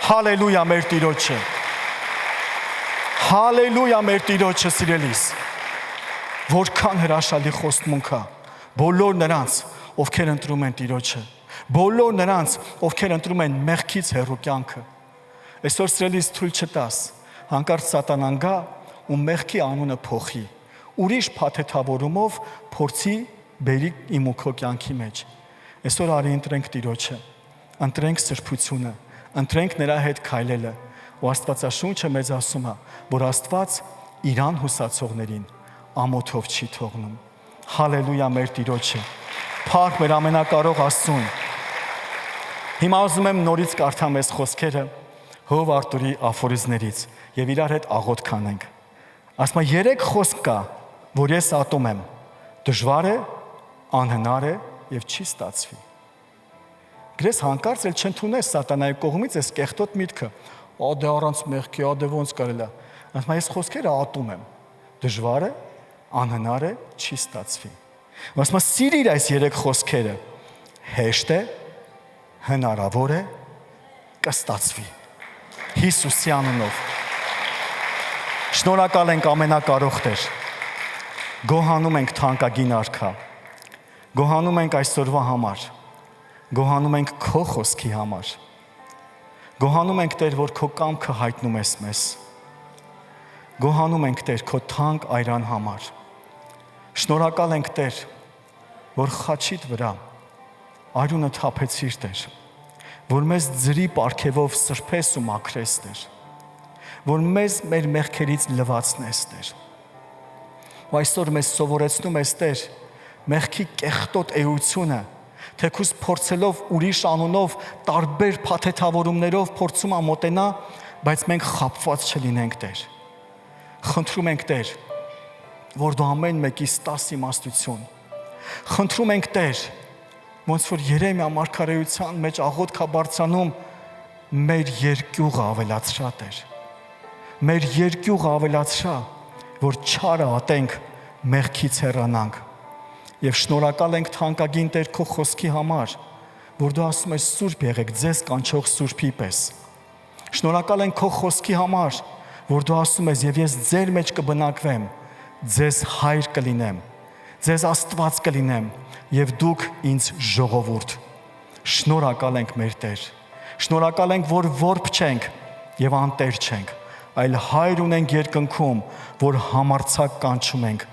Հալելույա մեր Տիրոջը։ Հալելույա մեր Տիրոջը, սիրելիս։ Որքան հրաշալի խոստմունք է։ Բոլոր նրանց, ովքեր ընտրում են Տիրոջը, բոլոր նրանց, ովքեր ընտրում են մեղքից հեռու կյանքը։ Այսօր սիրելիս թույլ չտաս, հանկարծ Սատանան գա ու մեղքի անունը փոխի, ուրիշ փաթեթավորումով փորձի բերի իմ ու քո կյանքի մեջ։ Այսօր արի ընտրենք Տիրոջը, ընտրենք սրբությունը, ընտրենք նրա հետ քայլելը, ու Աստվածաշունչը մեզ ասում է, որ Աստված իրան հուսացողներին ամոթով չի թողնում։ Հալելույա մեր Տիրոջը։ Փառք մեր ամենակարող Աստծուն։ Հիմա ուզում եմ նորից կարդամ այս խոսքերը Հով Արտուրի աֆորիզմներից եւ իրար հետ աղոթ կանենք։ Ասում է 3 խոսք կա, որ ես ատում եմ։ Դժվար է, անհնար է եւ չի ստացվի։ Գրես հանկարծ էլ չընդունես Սատանայի կողմից այս կեղտոտ միտքը։ Ադե առանց մեղքի, ադե ոնց կարելի է։ Ասում է այս խոսքերը ատում եմ։ Դժվար է, անհնար է, չի ստացվի։ Ասում է սիրիր այս 3 խոսքերը։ Հեշտ է, հնարավոր է, կստացվի։ Հիսուսի անունով։ Շնորհակալ ենք ամենակարող Տեր։ Գոհանում ենք թանկագին արքա։ Գոհանում ենք այսօրվա համար։ Գոհանում ենք քո խոսքի համար։ Գոհանում ենք Տեր, որ քո կամքը հայտնում ես մեզ։ Գոհանում ենք Տեր քո թանկ այրան համար։ Շնորհակալ ենք Տեր, որ խաչիդ վրա արյունը թափեցիր Տեր, որ մեզ ձրի պարգևով սրբես ու մաքրես Տեր։ որ մեզ մեր մեղքերից լվացնես, Տեր։ Ու այսօր մեզ սովորեցնում ես, Տեր, մեղքի կեղտոտ էությունը, թեկուզ փորձելով ուրիշ անունով տարբեր փաթեթավորումներով փորձում ամոտենա, բայց մենք խաբված չլինենք, Տեր։ Խնդրում ենք, Տեր, որ դու ամեն մեկիս տաս իմաստություն։ Խնդրում ենք, Տեր, ոնց որ Երեմիա մարգարեության մեջ աղոթք է բարձրանում, մեր երկյուղը ավելացրա, Տեր։ Մեր երկյուղը ավելացրա, որ չարը ատենք, մեղքից հեռանանք։ Եվ շնորհակալ ենք թանկագին Տեր քո խոսքի համար, որ դու ասում ես սուրբ եղեք ձեզ կանչող սուրբի պես։ Շնորհակալ ենք քո խոսքի համար, որ դու ասում ես եւ ես ձեր մեջ կբնակվեմ, ձեզ հայր կլինեմ, ձեզ Աստված կլինեմ եւ դուք ինձ ժողովուրդ։ Շնորհակալ ենք մեր Տեր։ Շնորհակալ ենք, որ որբ չենք եւ անտեր չենք, այլ հայր ունենք երկնքում, որ համարձակ կանչում ենք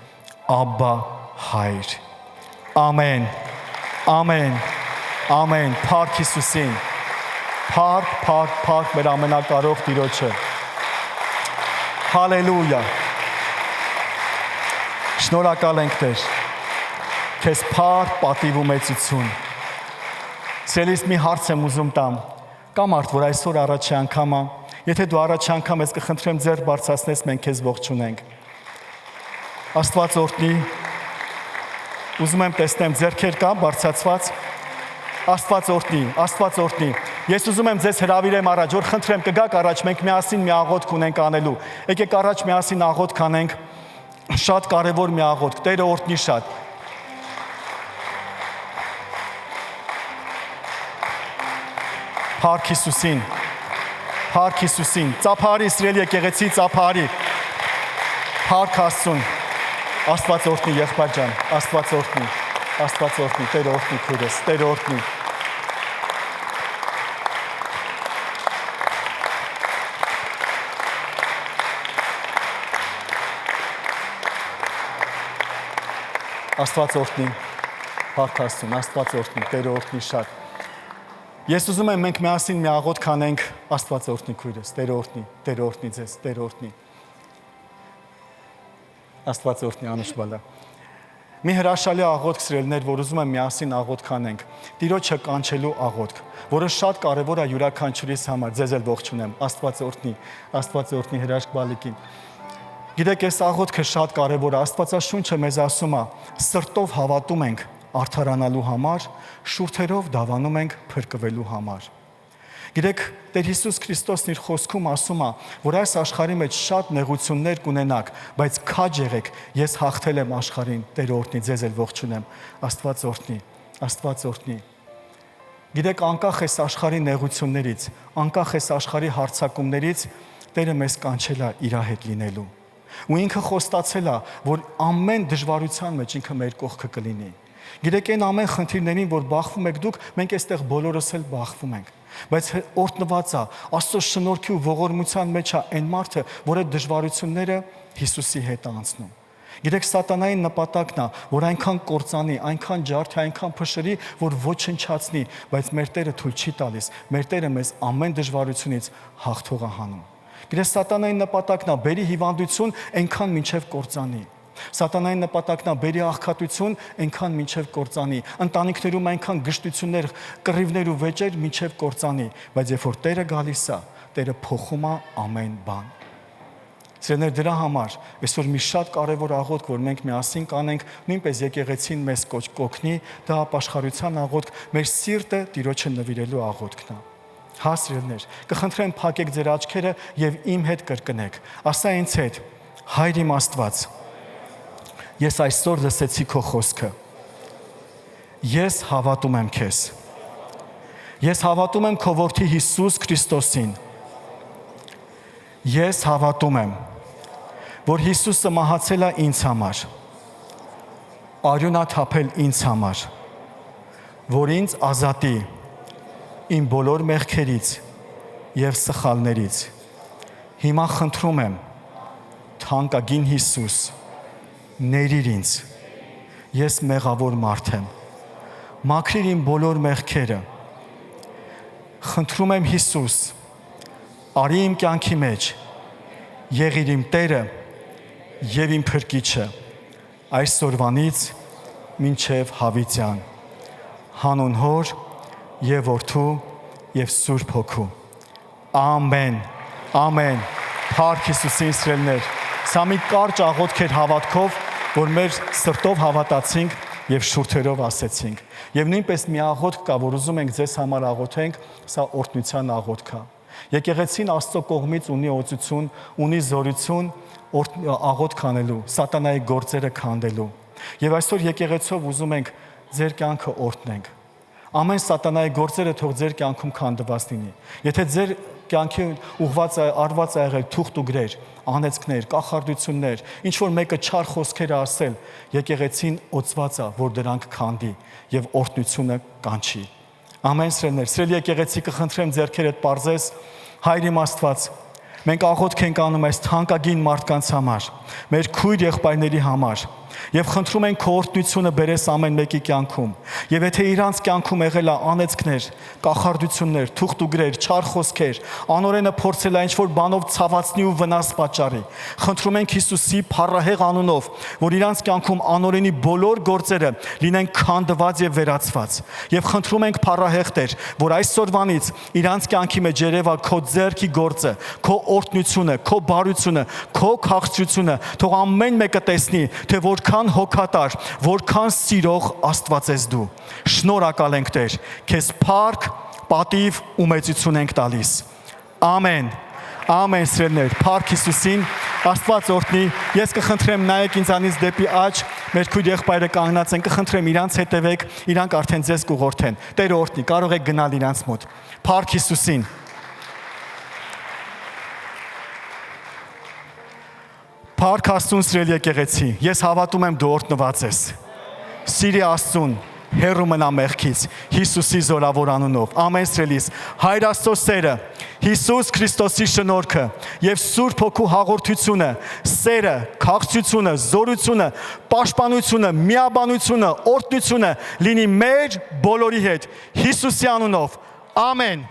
Աբբա հայր։ Ամեն, ամեն, ամեն, փառք Հիսուսին, փառք, փառք, փառք մեր ամենակարող Տիրոջը։ Հալելույա։ Շնորհակալ ենք, Տեր, քեզ փառք, պատիվ ու մեծություն։ Սիրելիս, մի հարց եմ ուզում տամ, կա մարդ, որ այսօր առաջի անգամ է, եթե դու առաջի անգամ ես, կխնդրեմ ձեռք բարձրացնես, մենք քեզ ողջունենք։ Աստված օրհնի։ Ուզում եմ տեսնեմ ձեռքեր կա բարձրացված։ Աստված օրհնի, Աստված օրհնի։ Ես ուզում եմ ձեզ հրավիրեմ առաջ, որ խնդրեմ կգաք առաջ, մենք միասին մի աղոթք ունենք անելու։ Եկեք առաջ միասին աղոթք անենք։ Շատ կարևոր մի աղոթք, Տերը օրհնի շատ։ Փառք Հիսուսին։ Փառք Հիսուսին։ Ծափարի, սիրելի եկեղեցի, ծափարի։ Փառք Աստծուն։ Աստված օրհնի եղբայր ջան, Աստված օրհնի, Աստված օրհնի, Տերը օրհնի քույրս, Տերը օրհնի։ Աստված օրհնի, փառք Աստծուն, Աստված օրհնի, Տերը օրհնի շատ։ Ես ուզում եմ մենք միասին մի աղոթք անենք, Աստված օրհնի քույրս, Տերը օրհնի, Տերը օրհնի ձեզ, Տերը օրհնի։ Աստված օրհնի անշուշտ։ Մի հրաշալի աղոթք սիրելիներ, որ ուզում եմ միասին աղոթք անենք։ Տիրոջը կանչելու աղոթք, որը շատ կարևոր է յուրաքանչյուրիս համար։ Ձեզ էլ ողջունեմ։ Աստված օրհնի, Աստված օրհնի հրաշք բալիկին։ Գիտեք, այս աղոթքը շատ կարևոր է։ Աստվածաշունչը մեզ ասում է, սրտով հավատում ենք արդարանալու համար, շուրթերով դավանում ենք փրկվելու համար։ Գիտեք, Տեր Հիսուս Քրիստոսն իր խոսքում ասում է, որ այս աշխարհի մեջ շատ նեղություններ կունենաք, բայց քաջ եղեք, ես հաղթել եմ աշխարհին։ Տեր օրհնի, ձեզ էլ ողջունեմ։ Աստված օրհնի, Աստված օրհնի։ Գիտեք, անկախ այս աշխարհի նեղություններից, անկախ այս աշխարհի հարձակումներից, Տերը մեզ կանչել է իր հետ լինելու։ Ու ինքը խոստացել է, որ ամեն դժվարության մեջ ինքը մեր կողքը կլինի։ Գիտեք, այն ամեն խնդիրներին, որ բախվում եք դուք, մենք այստեղ բոլորս էլ բախվում ենք։ Բայց օրհնված է, Աստծո շնորհքի ու ողորմության մեջ է այն մարդը, որ այդ դժվարությունները Հիսուսի հետ է անցնում։ Գիտեք, սատանայի նպատակն է, որ այնքան կործանի, այնքան ջարդի, այնքան փշրի, որ ոչնչացնի, բայց մեր Տերը թույլ չի տալիս։ Մեր Տերը մեզ ամեն դժվարությունից հաղթող է հանում։ Գիտես, սատանայի նպատակն է բերի հիվանդություն այնքան մինչև կործանի։ Սատանայի նպատակն է բերի աղքատություն այնքան մինչև կործանի, ընտանիքներում այնքան գժտություններ, կռիվներ ու վեճեր մինչև կործանի, բայց երբ որ Տերը գալիս է, Տերը փոխում է ամեն բան։ Սիրելիներ, դրա համար այսօր մի շատ կարևոր աղոթք, որ մենք միասին կանենք, նույնպես եկեղեցին մեզ կօգնի, դա ապաշխարության աղոթք, մեր սիրտը Տիրոջը նվիրելու աղոթքն է։ Հա, սիրելիներ, կխնդրեմ փակեք ձեր աչքերը եւ իմ հետ կրկնեք։ Ասա ինձ հետ. Հայր իմ Աստված, ես այսօր լսեցի քո խոսքը։ Ես հավատում եմ քեզ։ Ես հավատում եմ քո որդի Հիսուս Քրիստոսին։ Ես հավատում եմ, որ Հիսուսը մահացել է ինձ համար։ Արյուն է թափել ինձ համար, որ ինձ ազատի իմ բոլոր մեղքերից եւ սխալներից։ Հիմա խնդրում եմ, թանկագին Հիսուս, ներիր ինձ։ Ես մեղավոր մարդ եմ։ Մաքրիր իմ բոլոր մեղքերը։ Խնդրում եմ Հիսուս, արի իմ կյանքի մեջ եղիր իմ Տերը եւ իմ Փրկիչը այսօրվանից մինչև հավիտյան հանուն Հոր եւ Որդու եւ Սուրբ Հոգու ամեն ամեն Փառք Հիսուսին սիրելիներ սա մի կարճ աղոթք էր հավատքով որ մեր սրտով հավատացինք եւ շուրթերով ասեցինք եւ նույնպես մի աղոթք կա որ ուզում ենք ձեզ համար աղոթենք սա օրհնության աղոթք է եկեղեցին Աստծո կողմից ունի օծություն ունի զորություն աղոթք անելու սատանայի գործերը քանդելու եւ այսօր եկեղեցով ուզում ենք ձեր կյանքը օրհնենք ամեն սատանայի գործերը թող ձեր կյանքում քանդված լինի եթե ձեր կյանքի ուղված արված է եղել թուղթ ու գրեր անեծքներ կախարդություններ ինչ որ մեկը չար խոսքեր ասել եկեղեցին օծված է որ դրանք քանդի եւ օրհնությունը կանչի ամեն սիրելի եկեղեցի կխնդրեմ ձեռքերդ պարզես Հայր իմ Աստված մենք աղոթք ենք անում այս թանկագին մարդկանց համար մեր քույր եղբայրների համար Եվ խնդրում ենք քո օրհնությունը բերես ամեն մեկի կյանքում եւ եթե իրանց կյանքում եղել է անեծքներ, կախարդություններ, թուղթ ու գրեր, չար խոսքեր, անօրենը փորձել է ինչ-որ բանով ցավացնի ու վնաս պատճառի խնդրում ենք Հիսուսի փառահեղ անունով որ իրանց կյանքում անօրենի բոլոր գործերը լինեն քանդված եւ վերացված եւ խնդրում ենք փառահեղ Տեր որ այսօրվանից իրանց կյանքի մեջ երևա քո ձեռքի գործը քո օրհնությունը քո բարությունը քո քաղցրությունը թող ամեն մեկը տեսնի թե որքան հոգատար, որքան սիրող Աստված ես դու։ Շնորհակալ ենք Տեր, քեզ փառք, պատիվ ու մեծություն ենք տալիս։ Ամեն։ Ամեն սիրելիներ, փառք Հիսուսին, Աստված օրհնի։ Ես կխնդրեմ նայեք ինձանից դեպի աջ, մեր քույր եղբայրը կանգնած են, կխնդրեմ իրանց հետևեք, իրանք արդեն ձեզ կուղորդեն։ Տերը օրհնի, կարող եք գնալ իրանց մոտ։ Փառք Հիսուսին։ Փառք Աստծուն սիրելի եկեղեցի, ես հավատում եմ դու օրհնված ես։ Սիրի Աստծուն, հեռու մնա մեղքից, Հիսուսի զորավոր անունով։ Ամեն սիրելիս, Հայր Աստծո սերը, Հիսուս Քրիստոսի շնորհքը եւ Սուրբ Հոգու հաղորդությունը, սերը, քաղցրությունը, զորությունը, պաշտպանությունը, միաբանությունը, օրհնությունը լինի մեր բոլորի հետ, Հիսուսի անունով։ Ամեն։